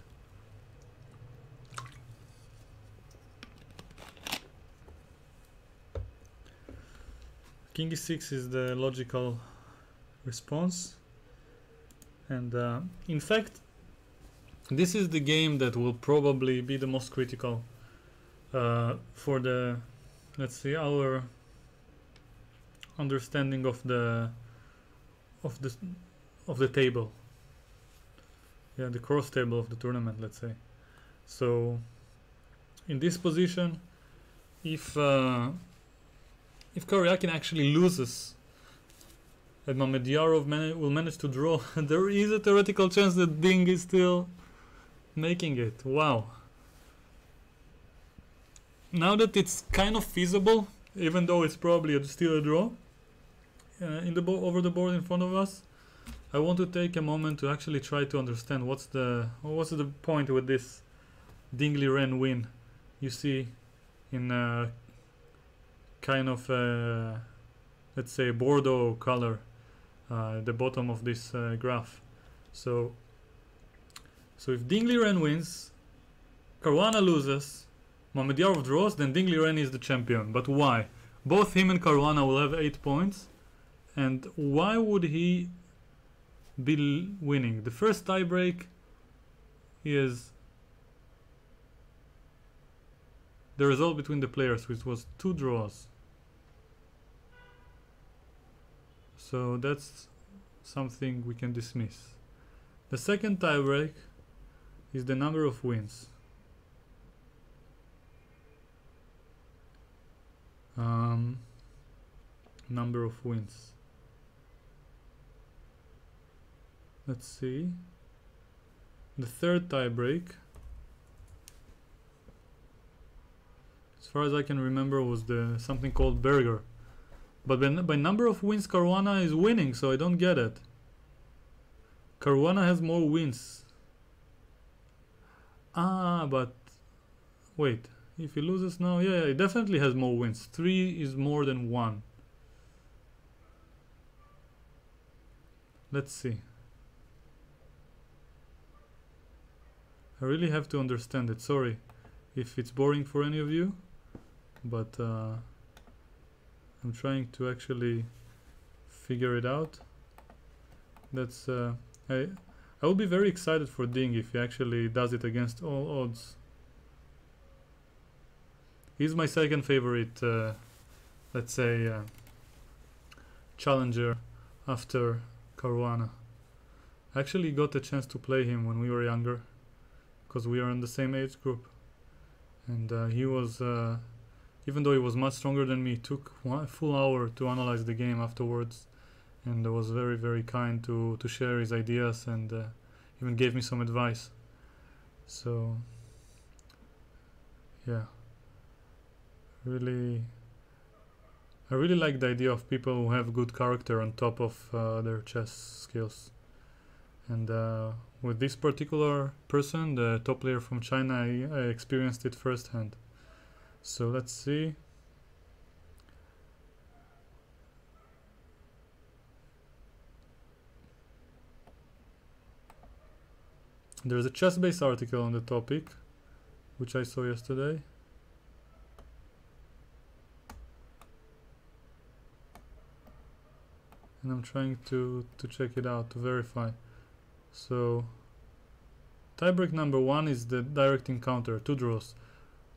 King e6 is the logical response, and in fact this is the game that will probably be the most critical for the, let's see, our understanding of the table. Yeah, the cross table of the tournament, let's say. So in this position, if Karyakin actually loses and Mamedyarov will manage to draw, there is a theoretical chance that Ding is still making it. Wow. Now that it's kind of feasible, even though it's probably still a draw in the over the board in front of us, I want to take a moment to actually try to understand what's the point with this Dingley-Wren win. You see in kind of let's say Bordeaux color at the bottom of this graph. So if Dingley-Wren wins, Caruana loses, Mamedyarov draws, then Dingley-Wren is the champion. But why? Both him and Caruana will have 8 points, and why would he be winning? The first tiebreak is the result between the players, which was 2 draws. So that's something we can dismiss. The second tiebreak is the number of wins. Number of wins. Let's see. The third tiebreak is far as I can remember, was the something called Berger. But by number of wins, Caruana is winning, so I don't get it. Caruana has more wins. Ah, but wait. If he loses now, yeah, he definitely has more wins. 3 is more than 1. Let's see. I really have to understand it. Sorry if it's boring for any of you, but I'm trying to actually figure it out. That's I will be very excited for Ding if he actually does it against all odds. He's my second favorite, let's say, challenger after Caruana. I actually got a chance to play him when we were younger, because we are in the same age group. And he was, even though he was much stronger than me, took a full hour to analyze the game afterwards, and was very, very kind to share his ideas, and even gave me some advice. So, yeah. I really like the idea of people who have good character on top of their chess skills. And with this particular person, the top player from China, I experienced it firsthand. So let's see. There's a chess-based article on the topic, which I saw yesterday. And I'm trying to check it out, to verify. So, tiebreak number 1 is the direct encounter, 2 draws.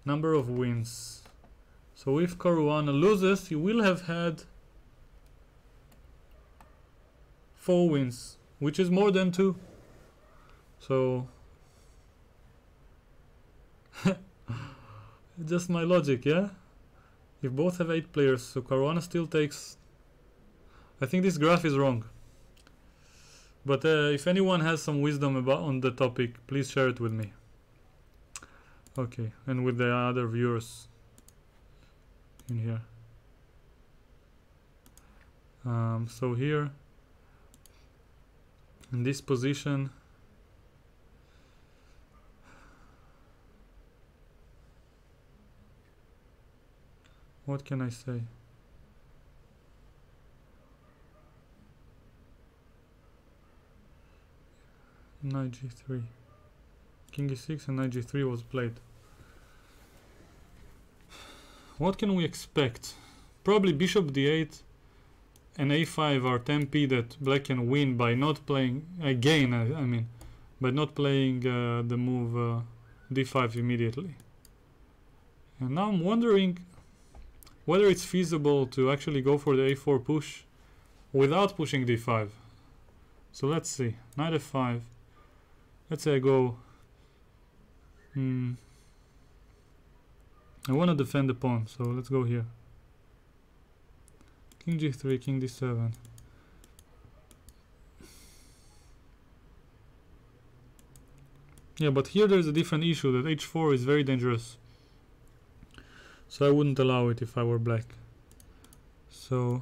Number of wins. So if Caruana loses, he will have had 4 wins, which is more than 2. So, just my logic, yeah? If both have 8 players, so Caruana still takes... I think this graph is wrong. But if anyone has some wisdom on the topic, please share it with me. Okay, and with the other viewers in here. So here, in this position, what can I say? Knight g3, king e6, and knight g3 was played. What can we expect? Probably bishop d8 and a5 are tempi that black can win by not playing again. I mean, by not playing the move d5 immediately. And now I'm wondering whether it's feasible to actually go for the a4 push without pushing d5. So let's see. Knight f5. Let's say I go... I want to defend the pawn, so let's go here. King g3, king d7. Yeah, but here there's a different issue, that h4 is very dangerous. So I wouldn't allow it if I were black. So...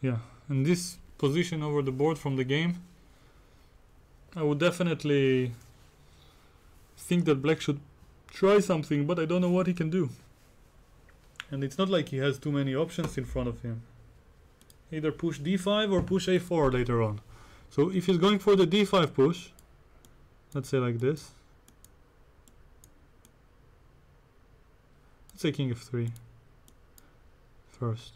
yeah, and this position over the board from the game, I would definitely think that black should try something, but I don't know what he can do. And it's not like he has too many options in front of him. Either push d5 or push a4 later on. So if he's going for the d5 push, let's say like this, let's say king f3 first.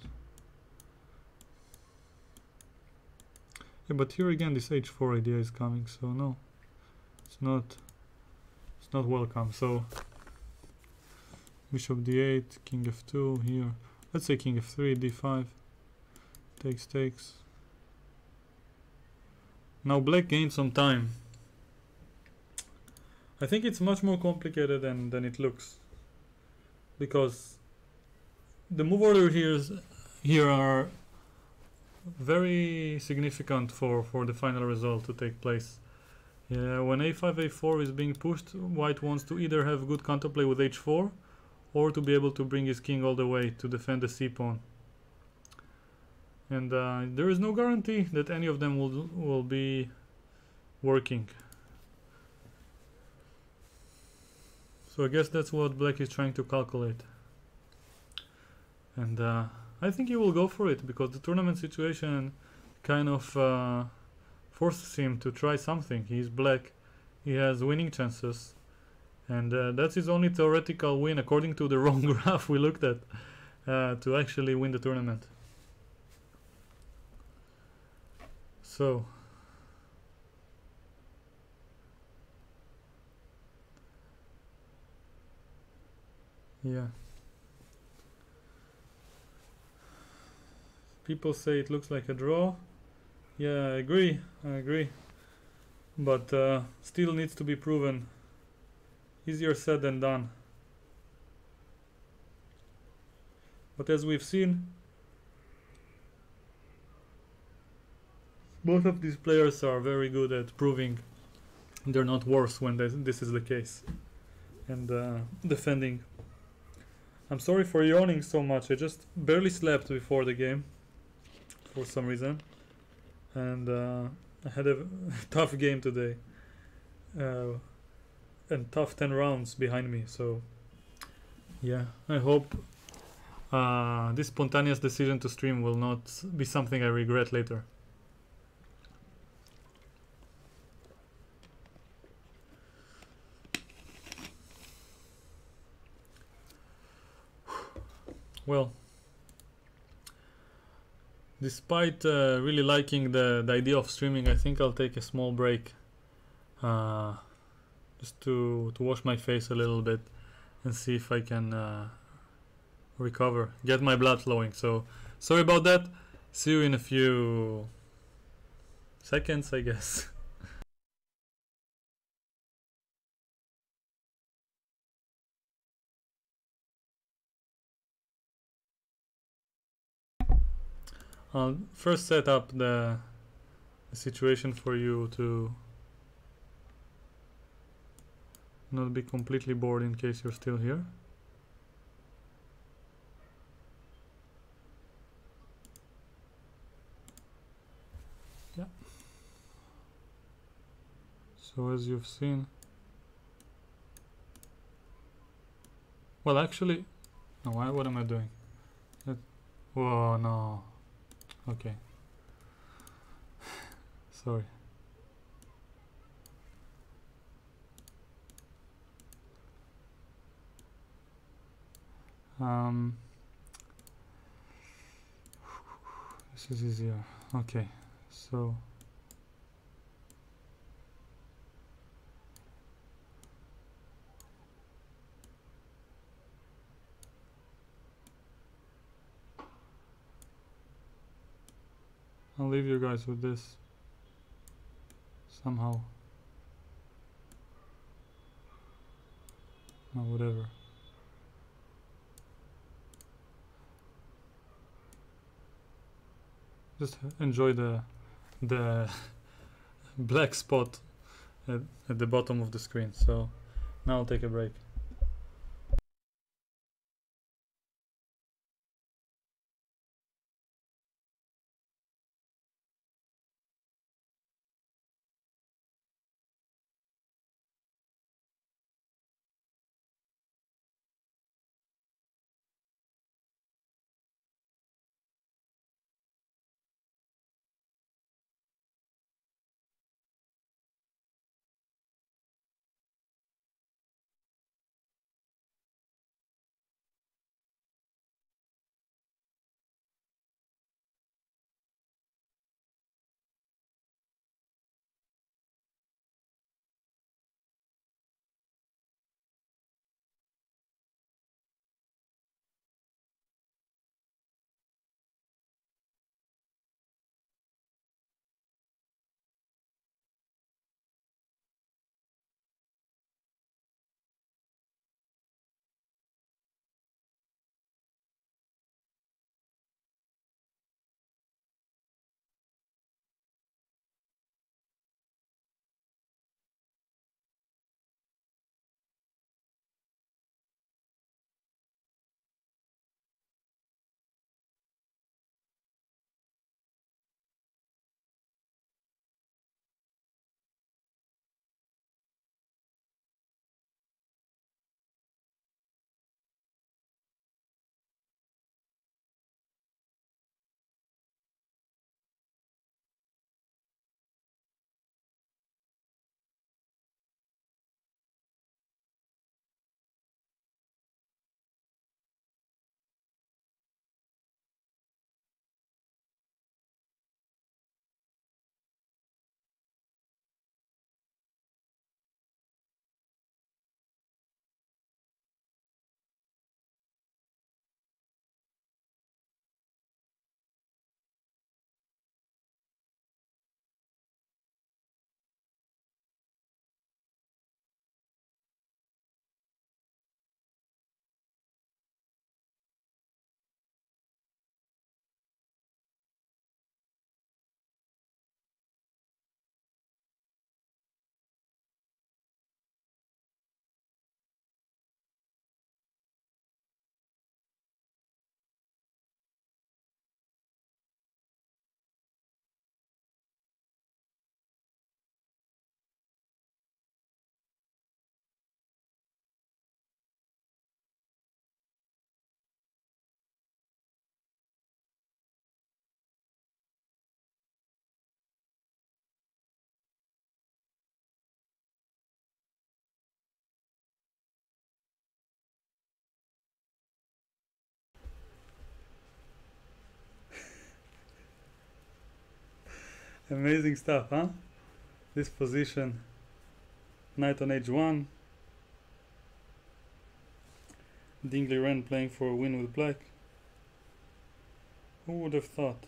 Yeah, but here again this h4 idea is coming, so no, it's not welcome. So bishop d8, king f2 here. Let's say king f3, d5, takes. Now black gains some time. I think it's much more complicated than it looks, because the move order here are very significant for the final result to take place Yeah, when a5, a4 is being pushed, white wants to either have good counterplay with h4 or to be able to bring his king all the way to defend the c-pawn. And there is no guarantee that any of them will be working. So I guess that's what black is trying to calculate. And I think he will go for it, because the tournament situation kind of forces him to try something. He's black, he has winning chances, and that's his only theoretical win, according to the wrong graph we looked at, to actually win the tournament. So yeah, people say it looks like a draw. Yeah, I agree, but still needs to be proven. Easier said than done. But as we've seen, both of these players are very good at proving they're not worse when this is the case, and defending. I'm sorry for yawning so much. I just barely slept before the game for some reason, and I had a tough game today, and tough 10 rounds behind me. So yeah, I hope this spontaneous decision to stream will not be something I regret later. Well, despite really liking the idea of streaming, I think I'll take a small break, just to wash my face a little bit and see if I can recover, get my blood flowing. So sorry about that. See you in a few seconds, I guess. I'll first set up the situation for you to not be completely bored in case you're still here. Yeah. So as you've seen, well, actually, no, what am I doing? Whoa, no. Okay. Sorry. This is easier. Okay, so I'll leave you guys with this somehow. No, whatever. Just enjoy the black spot at the bottom of the screen. So now I'll take a break. Amazing stuff, huh? This position, knight on h1. Dingley Ren playing for a win with black. Who would have thought?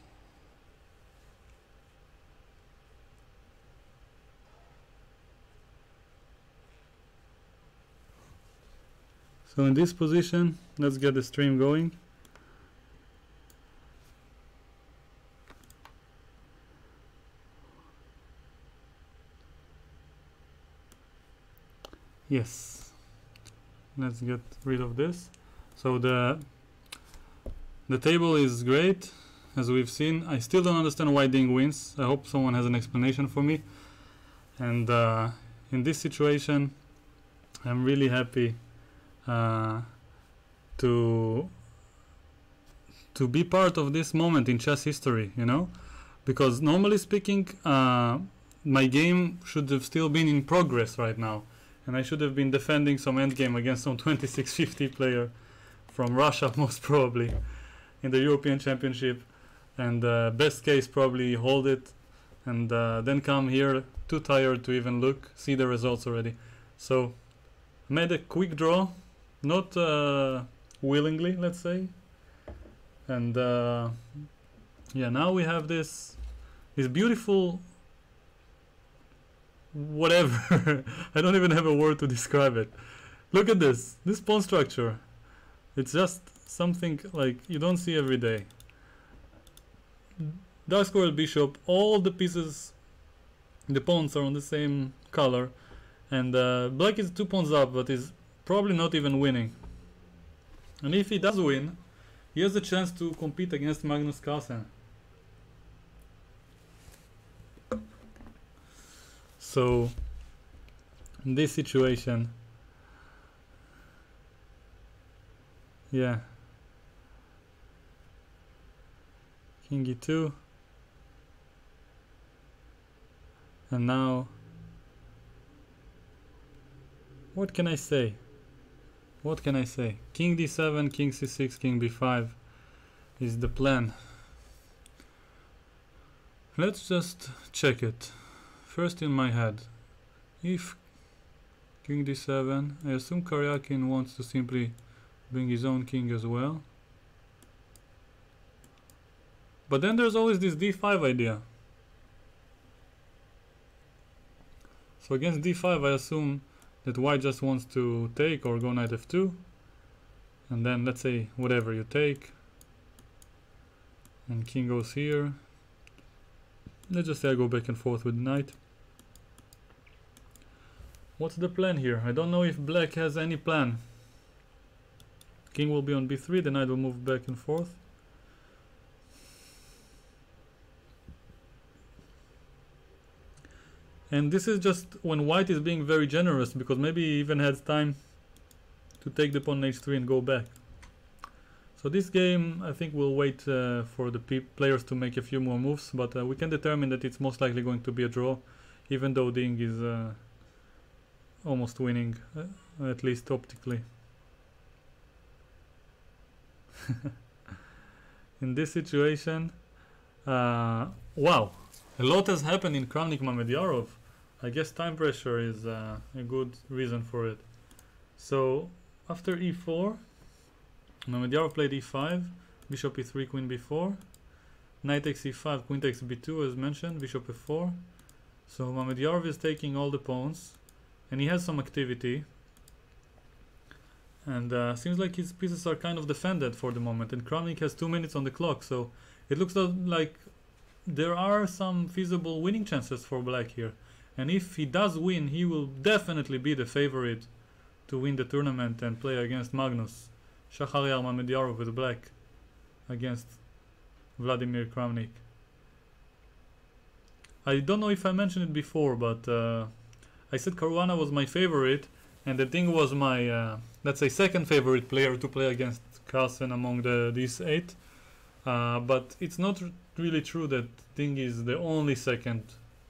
So in this position, let's get the stream going. Yes, let's get rid of this. So the table is great, as we've seen. I still don't understand why Ding wins. I hope someone has an explanation for me. And in this situation, I'm really happy to be part of this moment in chess history, you know, because normally speaking, my game should have still been in progress right now, and I should have been defending some endgame against some 2650 player from Russia, most probably, in the European Championship, and best case probably hold it, and then come here too tired to even look, see the results already. So made a quick draw, not willingly, let's say, and yeah, now we have this beautiful whatever. I don't even have a word to describe it. Look at this pawn structure. It's just something like you don't see every day. Dark square bishop, all the pieces, the pawns are on the same color, and black is 2 pawns up, but is probably not even winning. And if he does win, he has a chance to compete against Magnus Carlsen. So in this situation, yeah, King E2, and now what can I say? What can I say? King D7, King C6, King B5 is the plan. Let's just check it. First in my head, if King D7, I assume Karyakin wants to simply bring his own king as well. But then there's always this D5 idea. So against D5 I assume that white just wants to take or go knight F2, and then let's say whatever you take, and king goes here. Let's just say I go back and forth with knight. What's the plan here? I don't know if black has any plan. King will be on B3, the knight will move back and forth. And this is just when white is being very generous, because maybe he even has time to take the pawn on H3 and go back. So this game, I think we'll wait for the players to make a few more moves, but we can determine that it's most likely going to be a draw, even though Ding is almost winning, at least optically. In this situation, wow, a lot has happened in Kramnik Mamedyarov. I guess time pressure is a good reason for it. So after E4, Mamedyarov played E5, bishop E3, queen B4, knight takes E5, queen takes B2 as mentioned, bishop F4. So Mamedyarov is taking all the pawns, and he has some activity, and seems like his pieces are kind of defended for the moment, and Kramnik has 2 minutes on the clock, so it looks like there are some feasible winning chances for black here. And if he does win, he will definitely be the favorite to win the tournament and play against Magnus. Shahryar Mamedyarov with black against Vladimir Kramnik. I don't know if I mentioned it before, but I said Caruana was my favorite, and the Ding was my, let's say, second favorite player to play against Carlsen among these 8. But it's not really true that Ding is the only second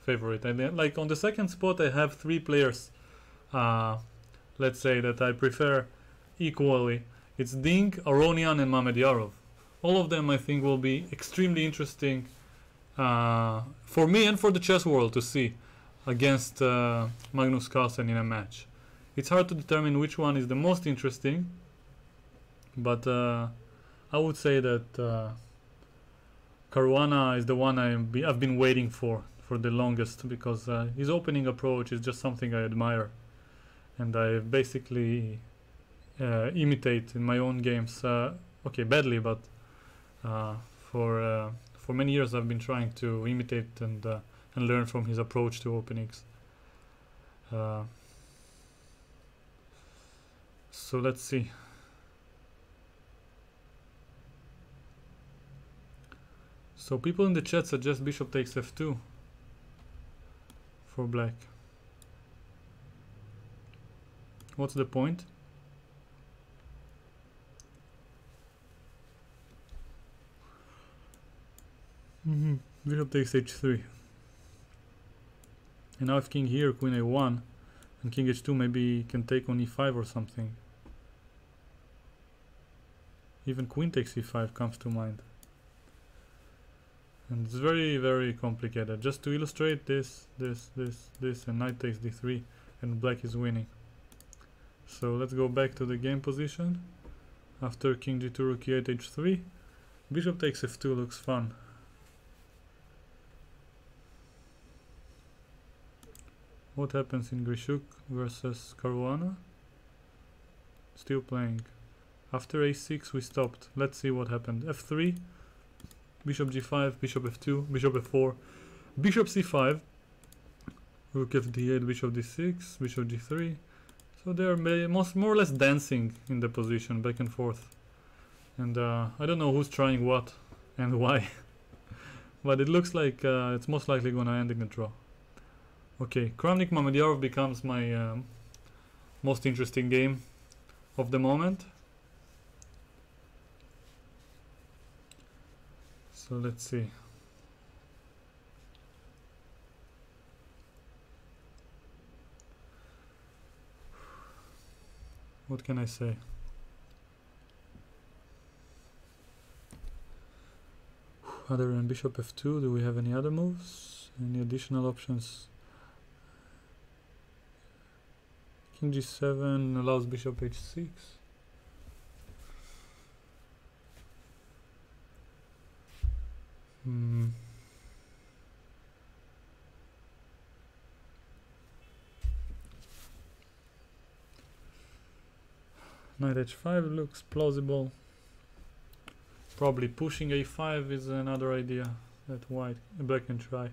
favorite. And like on the second spot, I have 3 players, let's say, that I prefer equally. It's Ding, Aronian, and Mamedyarov. All of them I think will be extremely interesting, for me and for the chess world to see against Magnus Carlsen in a match. It's hard to determine which one is the most interesting, but I would say that Caruana is the one I've been waiting for the longest, because his opening approach is just something I admire, and I basically imitate in my own games. Okay, badly, but for many years I've been trying to imitate and learn from his approach to openings. So let's see. So people in the chat suggest bishop takes f2 for black. What's the point? Bishop takes h3. And now if king here, queen a1, and king h2 maybe can take on e5 or something. Even queen takes e5 comes to mind. And it's very, very complicated. Just to illustrate this, and knight takes d3, and black is winning. So let's go back to the game position. After king g2, rook e8, h3, bishop takes f2 looks fun. What happens in Grishuk versus Caruana? Still playing. After a6 we stopped. Let's see what happened. f3, bishop g5, bishop f2, bishop f4, bishop c5, rook fd8, bishop d6, bishop g3. So they're more or less dancing in the position, back and forth. And I don't know who's trying what and why. But it looks like it's most likely gonna end in a draw. Okay, Kramnik Mamedyarov becomes my most interesting game of the moment. So let's see. What can I say? Other than bishop f2, do we have any other moves? Any additional options? King g7 allows bishop h6. Knight h5 looks plausible. Probably pushing a5 is another idea that black can try.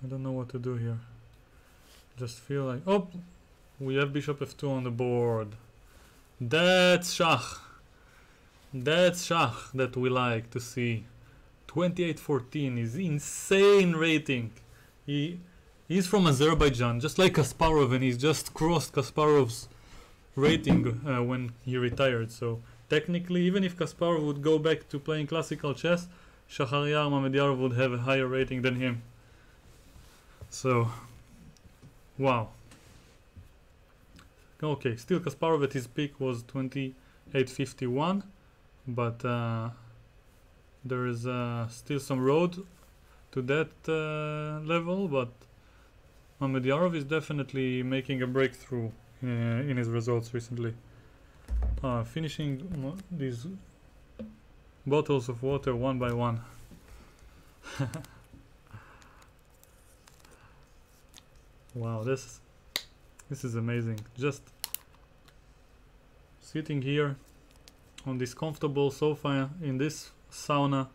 I don't know what to do here. Just feel like, oh, we have bishop f2 on the board. That's Shach. That's Shach that we like to see. 28-14 is insane rating. He's from Azerbaijan, just like Kasparov, and he's just crossed Kasparov's rating when he retired. So technically, even if Kasparov would go back to playing classical chess, Shahryar Mamedyarov would have a higher rating than him. So, wow. Okay, still Kasparov at his peak was 28-51, but there is still some road to that level, but Mamedyarov is definitely making a breakthrough in his results recently. Finishing these bottles of water one by one. Wow, this is amazing. Just sitting here on this comfortable sofa in this sauna,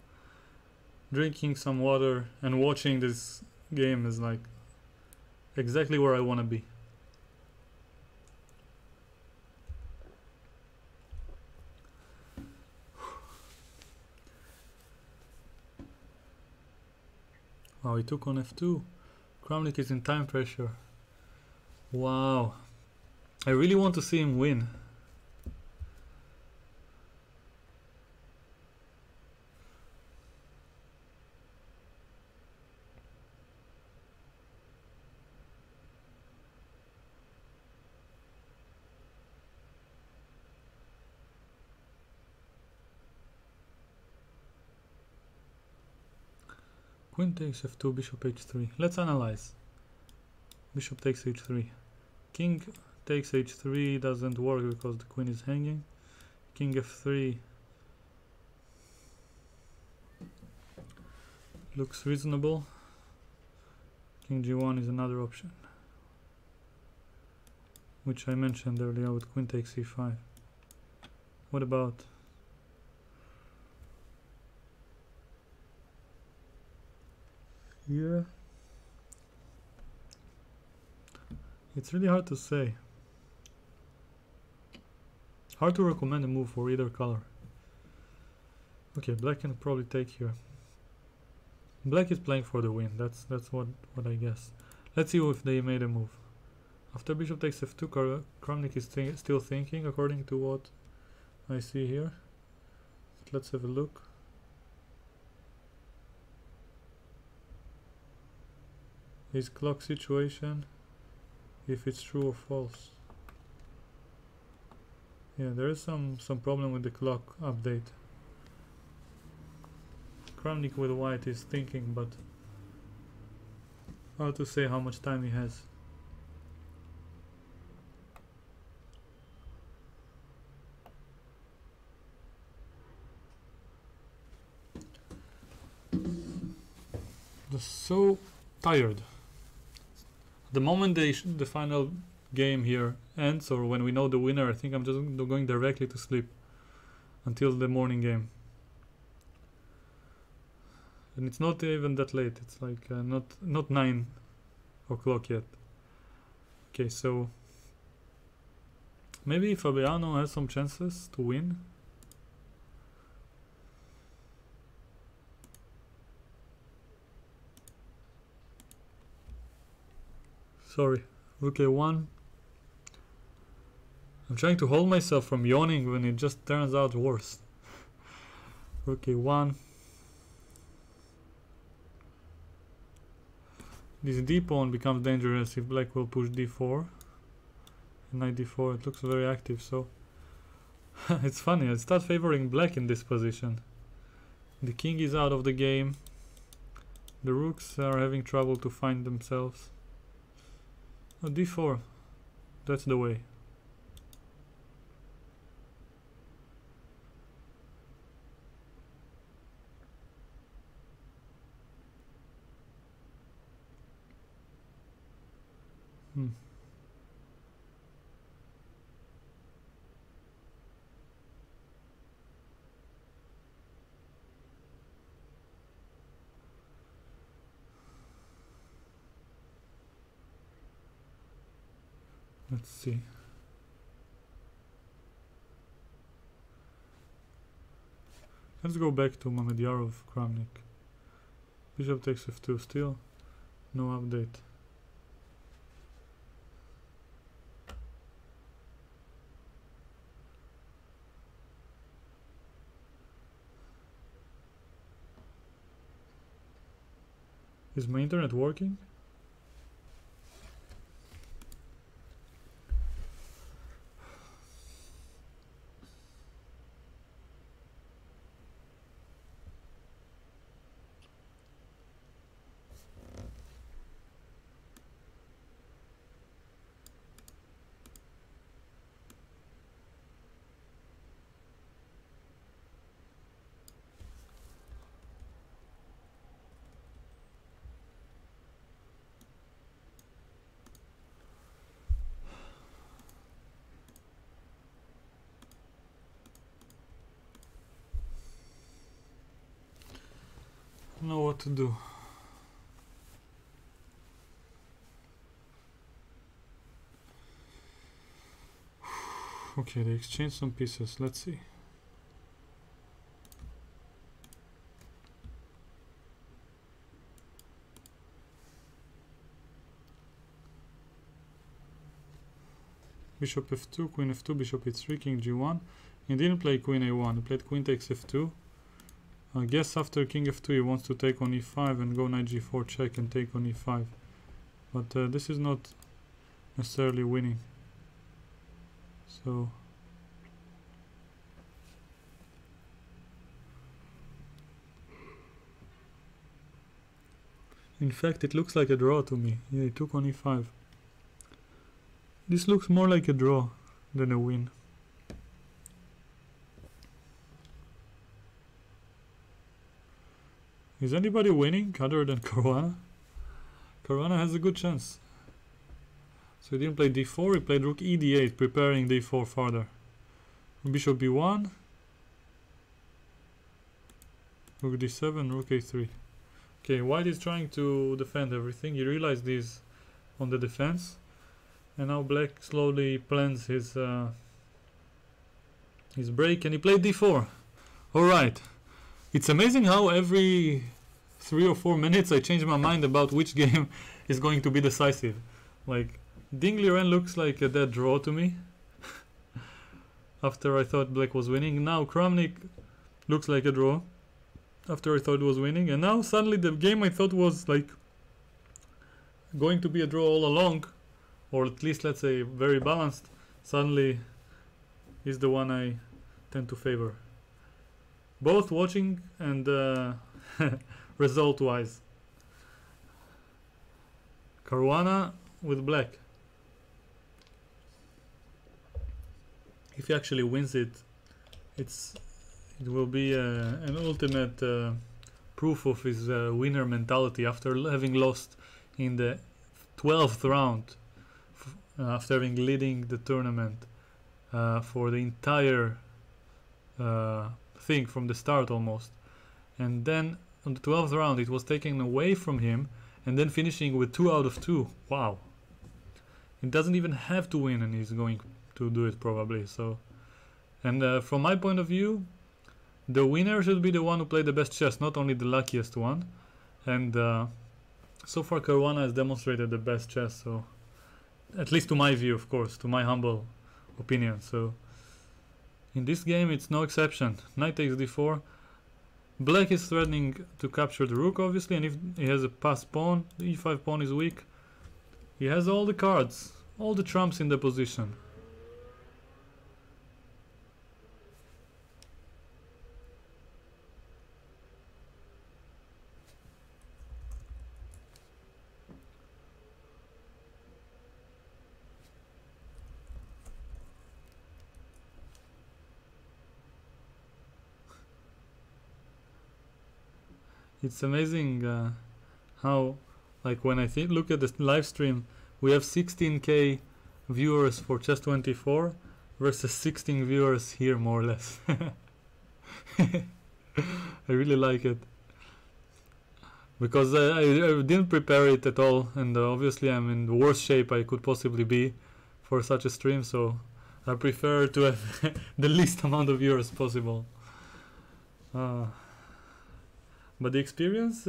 drinking some water and watching this game is like exactly where I want to be. Wow, he took on f2. Kramnik is in time pressure. Wow. I really want to see him win. Queen takes f2, bishop h3. Let's analyze. Bishop takes h3. King takes h3 doesn't work because the queen is hanging. King f3 looks reasonable. King g1 is another option, which I mentioned earlier with queen takes e5. What about here? It's really hard to say. Hard to recommend a move for either color. Okay, black can probably take here. Black is playing for the win. That's what I guess. Let's see if they made a move. After bishop takes f2, Kramnik is still thinking, according to what I see here. Let's have a look. His clock situation, if it's true or false. Yeah, there is some problem with the clock update. Kramnik with white is thinking, but hard to say how much time he has. Just so tired. The moment the final game here ends, or when we know the winner, I think I'm just going directly to sleep until the morning game. And it's not even that late. It's like not 9 o'clock yet. Okay, so maybe Fabiano has some chances to win. Sorry, rook a1. I'm trying to hold myself from yawning when it just turns out worse. Rook a1. This d pawn becomes dangerous if black will push d4. And knight d4, it looks very active, so it's funny, I start favoring black in this position. The king is out of the game. The rooks are having trouble to find themselves. Oh, d4, that's the way. Let's see. Let's go back to Mamedyarov Kramnik. Bishop takes f2 still. No update. Is my internet working? I don't know what to do. Okay, they exchanged some pieces. Let's see. Bishop f2, queen f2, bishop h3, king g1. He didn't play queen a1, he played queen takes f2. I guess after king f2 he wants to take on e5 and go knight g4 check and take on e5. But this is not necessarily winning. So In fact, it looks like a draw to me. Yeah, he took on e5. This looks more like a draw than a win. Is anybody winning other than Caruana? Caruana has a good chance. So he didn't play d4, he played rook e d8, preparing d4 further. Bishop b1, rook d7, rook a3. Okay, white is trying to defend everything. He realized he's on the defense, and now black slowly plans his break, and he played d4. Alright. It's amazing how every 3 or 4 minutes I change my mind about which game is going to be decisive. Like, Ding Liren looks like a dead draw to me. After I thought black was winning. Now Kramnik looks like a draw. After I thought it was winning. And now suddenly the game I thought was like going to be a draw all along, or at least let's say very balanced, suddenly is the one I tend to favor. Both watching and result wise. Caruana with black. If he actually wins it, it will be an ultimate proof of his winner mentality after having lost in the 12th round, after having leading the tournament for the entire thing from the start almost, and then on the 12th round it was taken away from him, and then finishing with 2 out of 2. Wow. He doesn't even have to win, and he's going to do it probably. So, and from my point of view, the winner should be the one who played the best chess, not only the luckiest one. And so far Caruana has demonstrated the best chess, so at least to my view, of course, to my humble opinion. So in this game it's no exception. Knight takes d4. Black is threatening to capture the rook, obviously, and if he has a passed pawn, the e5 pawn is weak. He has all the cards, all the trumps in the position. It's amazing how, like, when I look at the live stream, we have 16k viewers for Chess24 versus 16 viewers here, more or less. I really like it, because I didn't prepare it at all, and obviously I'm in the worst shape I could possibly be for such a stream, so I prefer to have the least amount of viewers possible. But the experience,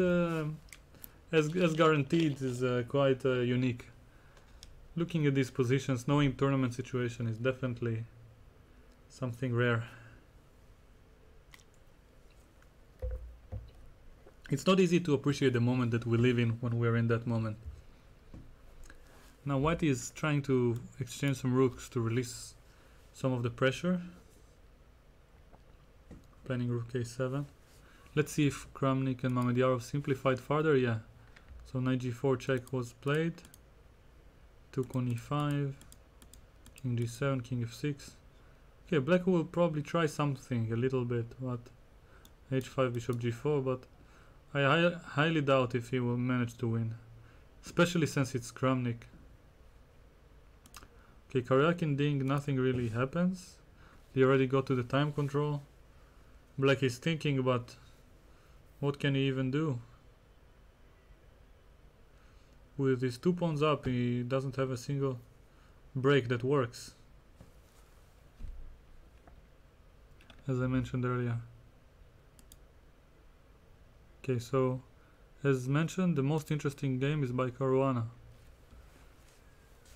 as guaranteed, is quite unique. Looking at these positions, knowing tournament situation is definitely something rare. It's not easy to appreciate the moment that we live in when we're in that moment. Now white is trying to exchange some rooks to release some of the pressure. Planning rook a7. Let's see if Kramnik and Mamedyarov simplified further. Yeah. So knight g4 check was played. Took on e5. King g7, king f6. Okay, black will probably try something a little bit, but h5, bishop g4, but I highly doubt if he will manage to win. Especially since it's Kramnik. Okay, Karyakin Ding, nothing really happens. He already got to the time control. Black is thinking, but what can he even do? With his 2 pawns up, he doesn't have a single break that works, as I mentioned earlier. Okay, so as mentioned, the most interesting game is by Caruana.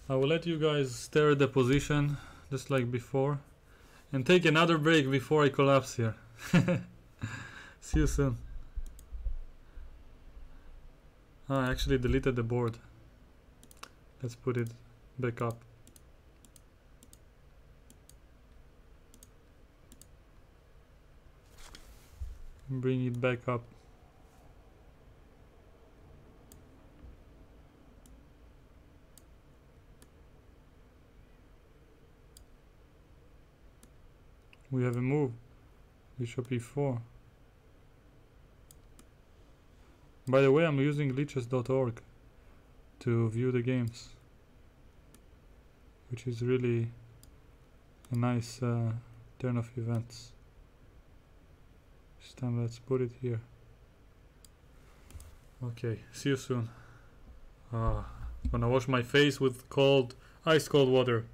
I will let you guys stare at the position just like before and take another break before I collapse here. See you soon. I actually deleted the board. Let's put it back up. Bring it back up. we have a move. Bishop e4. By the way, I'm using leeches.org to view the games, which is really a nice turn of events. This time let's put it here. Okay, see you soon. Gonna wash my face with ice cold water.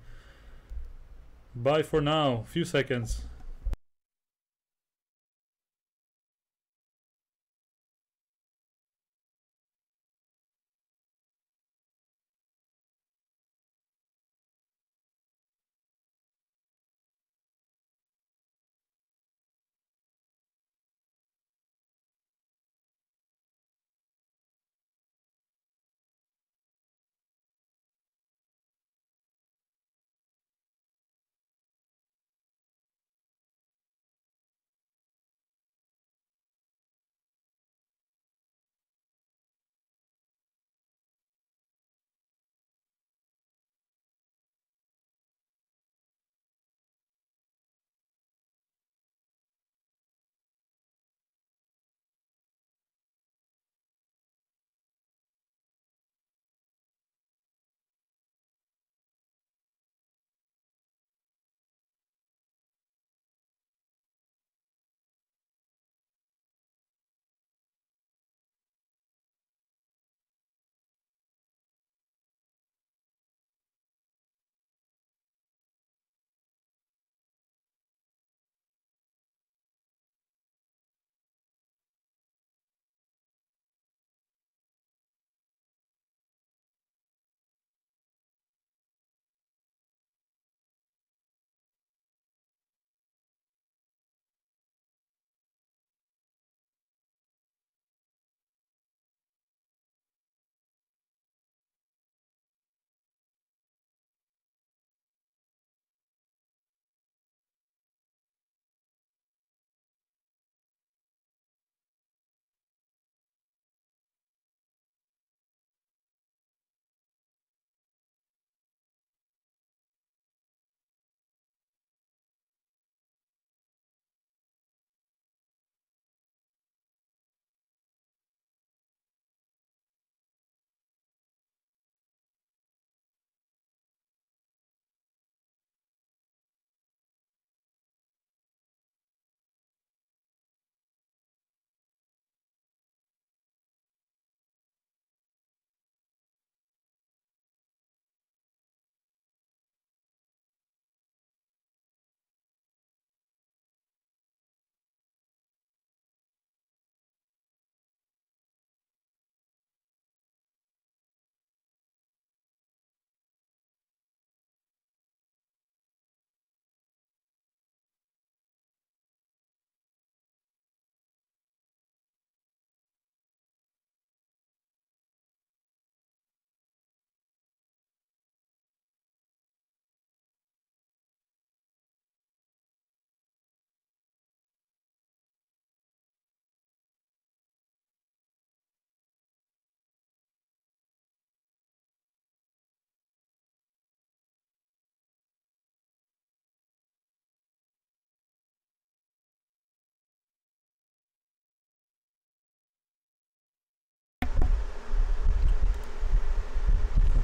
Bye for now. Few seconds.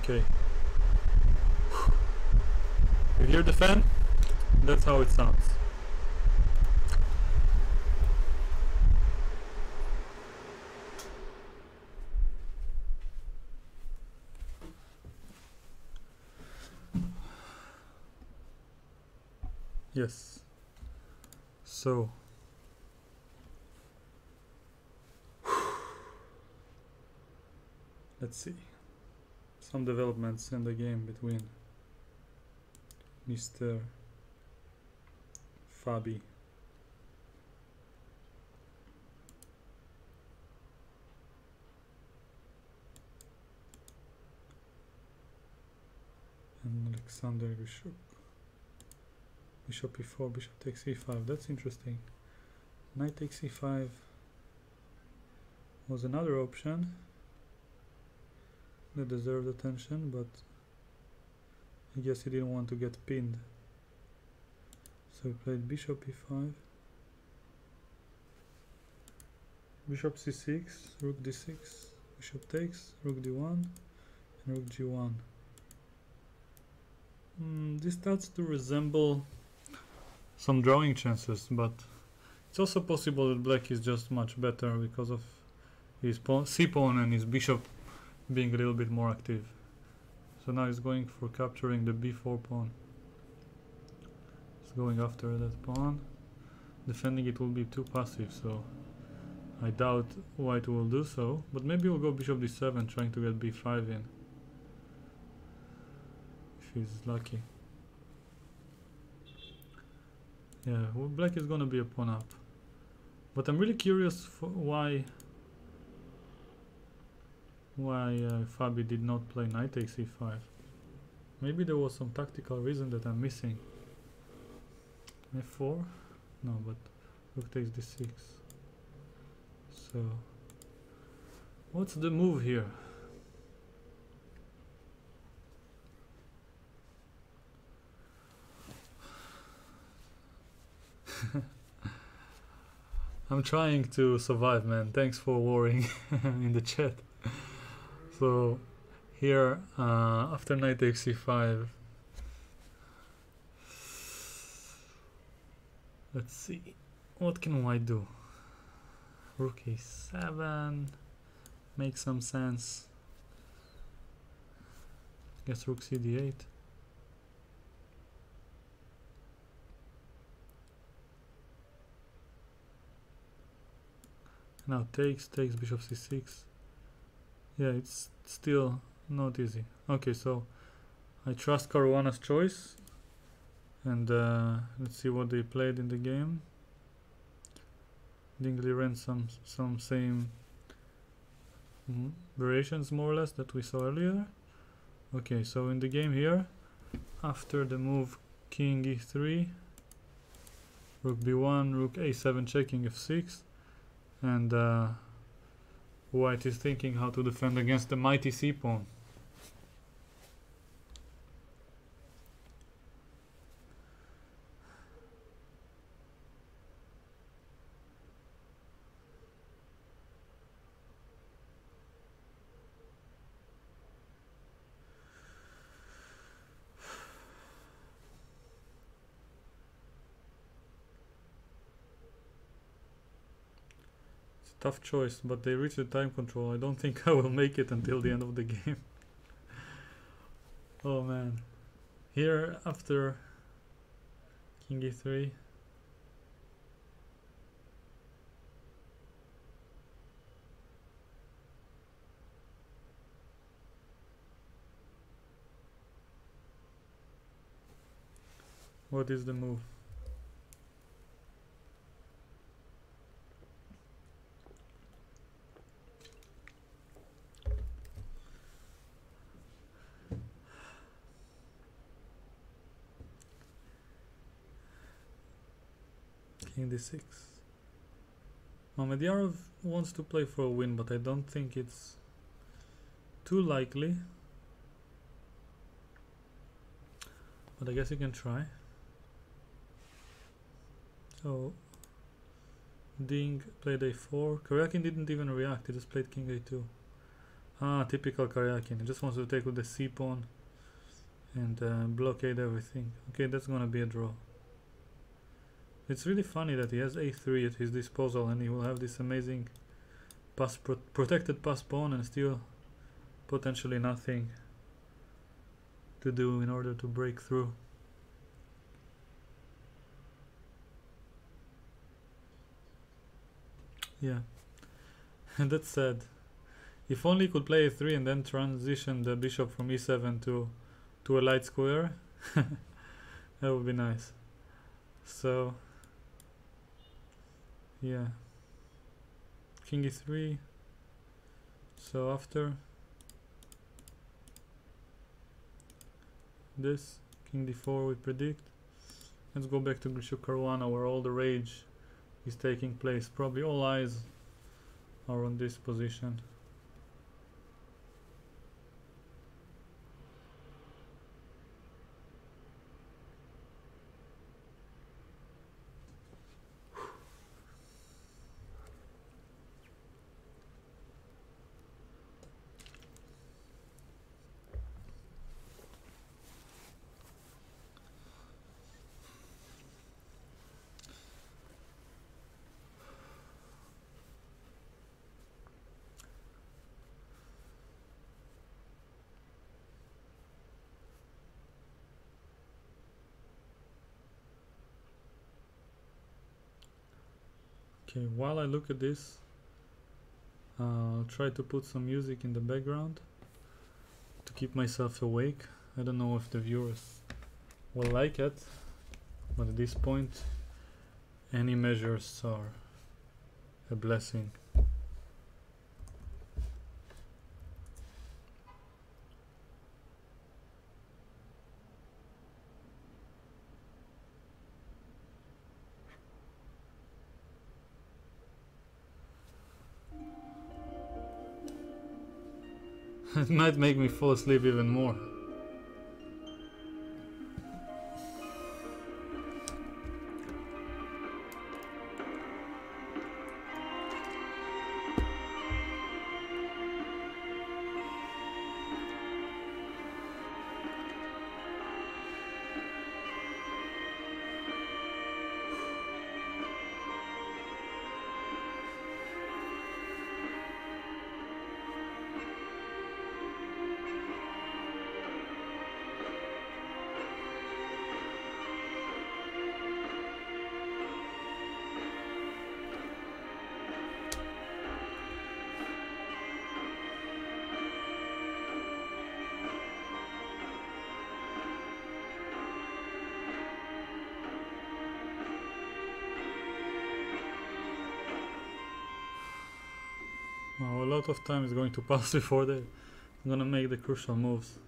Okay. You hear the fan? That's how it sounds. Yes. So let's see some developments in the game between Mr. Fabi and Alexander Bishop. Bishop e4, bishop takes e5. That's interesting. Knight takes e5 was another option that deserved attention, but I guess he didn't want to get pinned, So we played bishop e5, bishop c6, rook d6, bishop takes, rook d1, and rook g1. This starts to resemble some drawing chances, but it's also possible that black is just much better because of his c-pawn and his bishop being a little bit more active. So now he's going for capturing the b4 pawn. He's going after that pawn. Defending it will be too passive, so I doubt white will do so. But maybe we'll go bishop d7, trying to get b5 in. If he's lucky. Yeah, well, black is gonna be a pawn up. But I'm really curious for why Fide did not play knight takes e5. Maybe there was some tactical reason that I'm missing. f4? No, but rook takes d6. So, what's the move here? I'm trying to survive, man. Thanks for worrying in the chat. So here, after knight takes c5, let's see, what can white do? Rook e7 makes some sense. Guess rook cd8. Now takes bishop c6. Yeah, it's still not easy. Okay, so I trust Caruana's choice, and let's see what they played in the game. Dingley ran some same variations more or less that we saw earlier. Okay, so in the game here, after the move king e3, rook b1, rook a7 checking f6, and white is thinking how to defend against the mighty c-pawn. Tough choice, but they reached the time control. I don't think I will make it until the end of the game. Oh man. Here, after king e3, what is the move? King d6. Mamedjarov wants to play for a win, but I don't think it's too likely. But I guess you can try. So Ding played a4. Karyakin didn't even react, he just played king a2. Ah, typical Karyakin. He just wants to take with the c-pawn and blockade everything. Okay, that's gonna be a draw. It's really funny that he has a3 at his disposal and he will have this amazing protected pass pawn and still potentially nothing to do in order to break through. Yeah, and that's sad. If only he could play a3 and then transition the bishop from e7 to a light square, that would be nice. So yeah, king e3. So after this, king d4 we predict. Let's go back to Grisho Caruana where all the rage is taking place. Probably all eyes are on this position. Okay, while I look at this, I'll try to put some music in the background to keep myself awake. I don't know if the viewers will like it, but at this point, any measures are a blessing. It might make me fall asleep even more. Well, a lot of time is going to pass before I'm gonna make the crucial moves.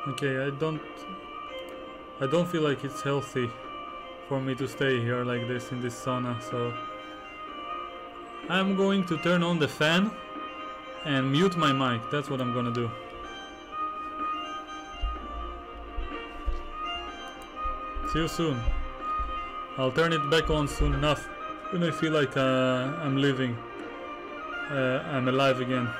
Okay, I don't feel like it's healthy for me to stay here like this in this sauna, so I'm going to turn on the fan and mute my mic. That's what I'm gonna do. See you soon. I'll turn it back on soon enough when I feel like I'm living. I'm alive again.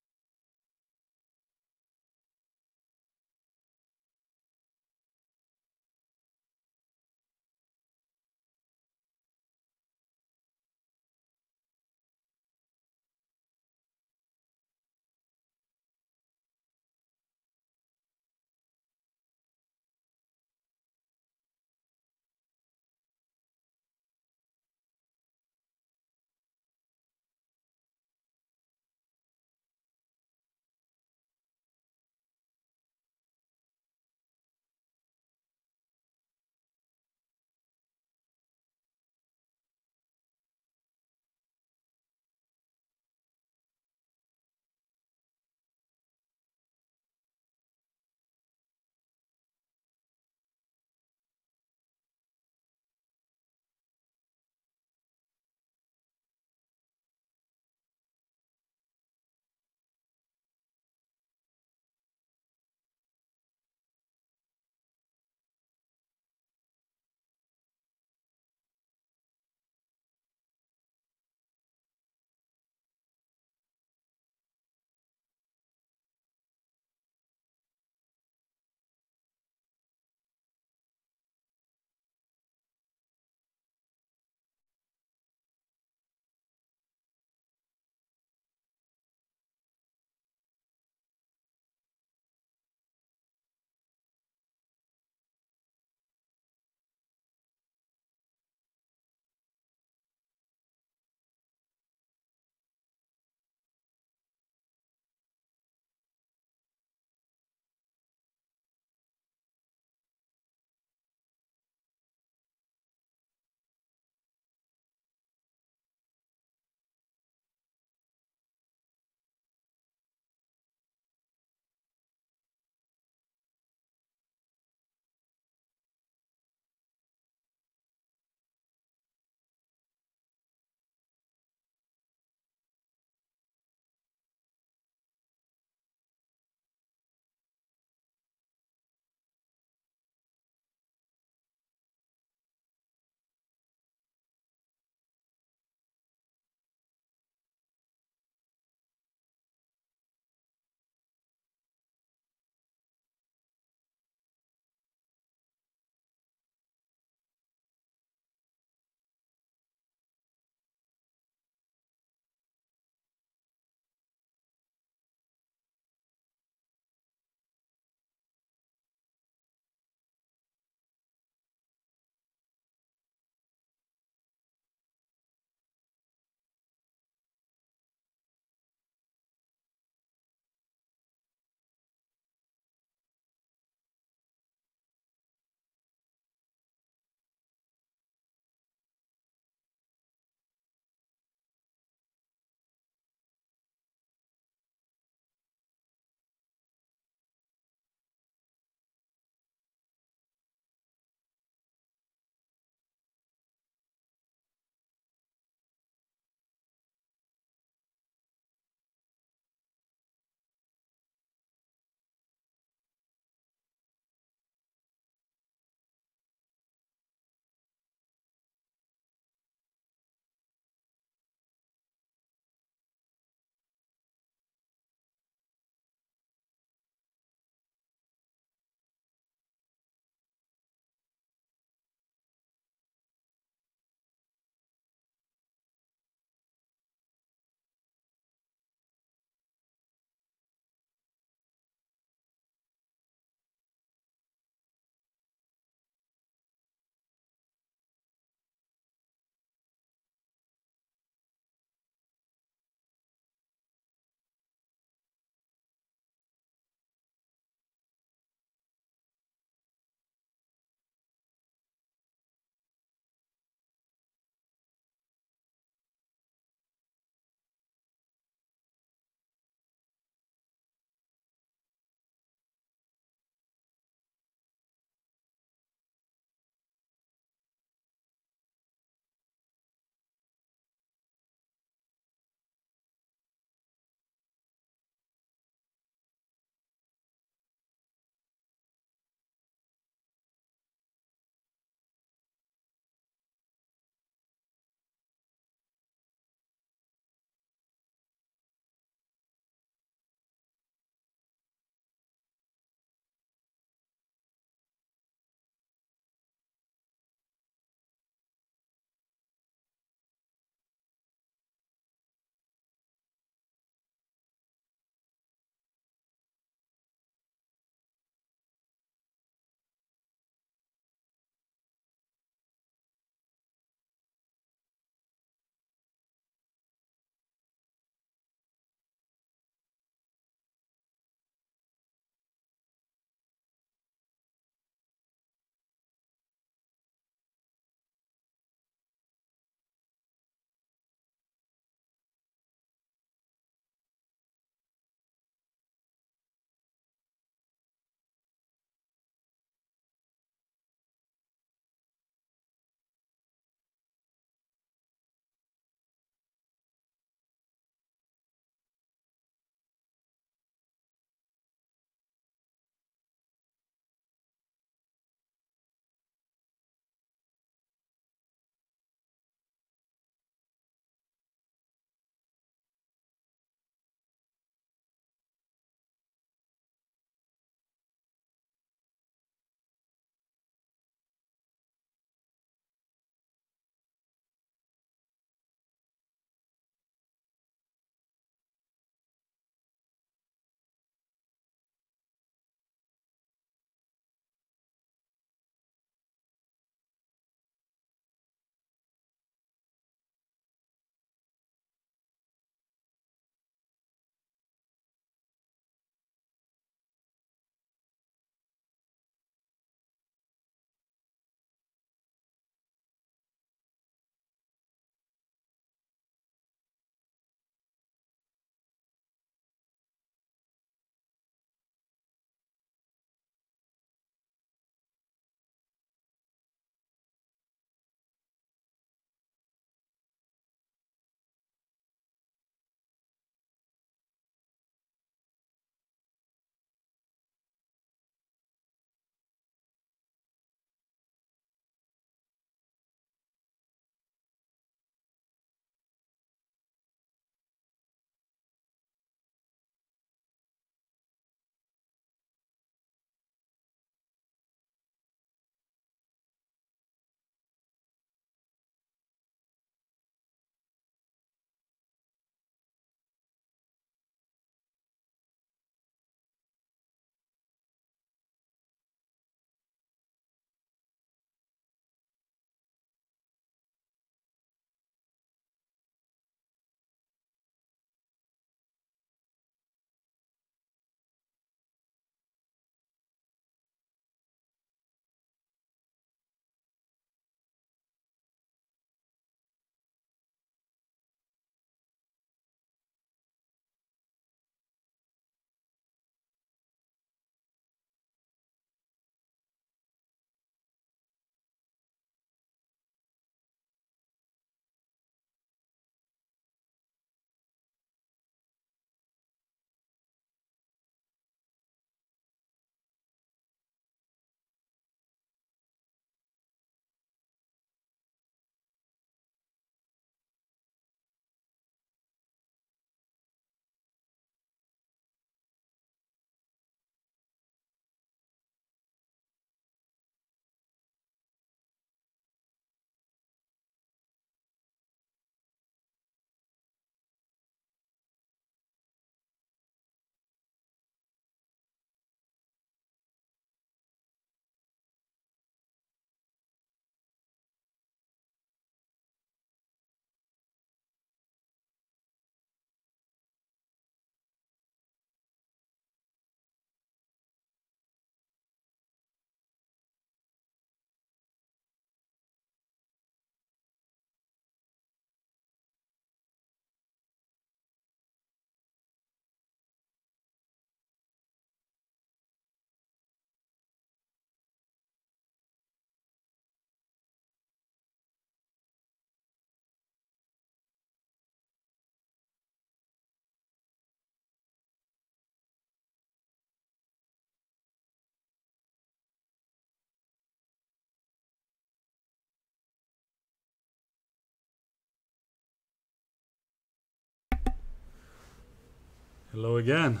Hello again.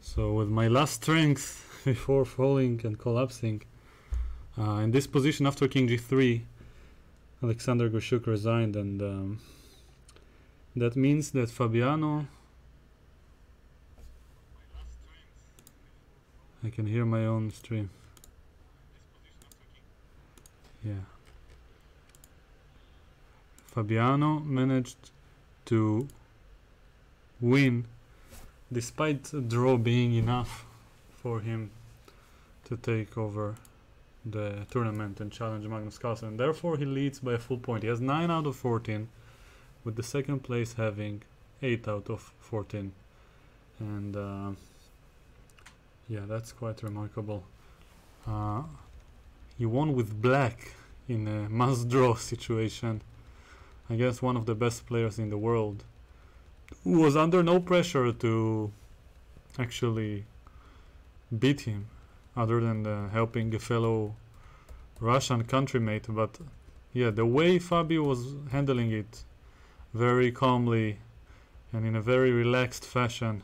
So with my last strength before falling and collapsing, in this position after king g3, Alexander Gershuk resigned, and that means that Fabiano... I can hear my own stream. Yeah. Fabiano managed to win despite a draw being enough for him to take over the tournament and challenge Magnus Carlsen. Therefore he leads by a full point. He has 9 out of 14, with the second place having 8 out of 14. And yeah, that's quite remarkable. He won with black in a must draw situation against one of the best players in the world, who was under no pressure to actually beat him, other than helping a fellow Russian countrymate. But yeah, the way Fabi was handling it, very calmly and in a very relaxed fashion,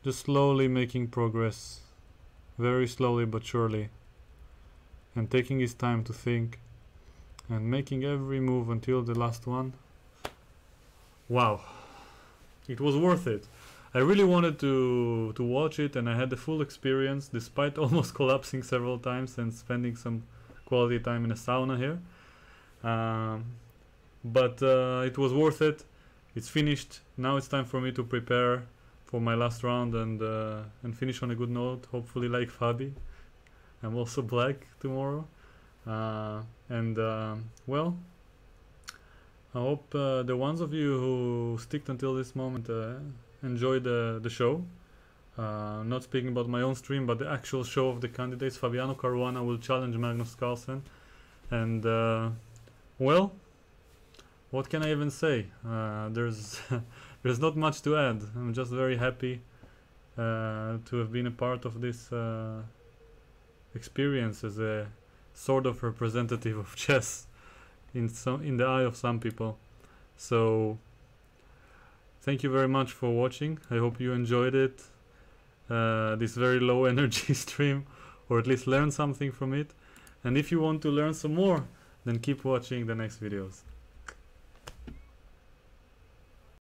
just slowly making progress, very slowly but surely, and taking his time to think and making every move until the last one. Wow, it was worth it. I really wanted to watch it, and I had the full experience despite almost collapsing several times and spending some quality time in a sauna here. But it was worth it. It's finished. Now it's time for me to prepare for my last round and finish on a good note, hopefully like Fabi. I'm also black tomorrow. Well, I hope the ones of you who sticked until this moment enjoy the show. Not speaking about my own stream, but the actual show of the candidates. Fabiano Caruana will challenge Magnus Carlsen, and well, what can I even say? There's there's not much to add. I'm just very happy to have been a part of this experience as a sort of representative of chess in the eye of some people. So thank you very much for watching. I hope you enjoyed it, this very low energy stream, or at least learn something from it. And if you want to learn some more, then keep watching the next videos.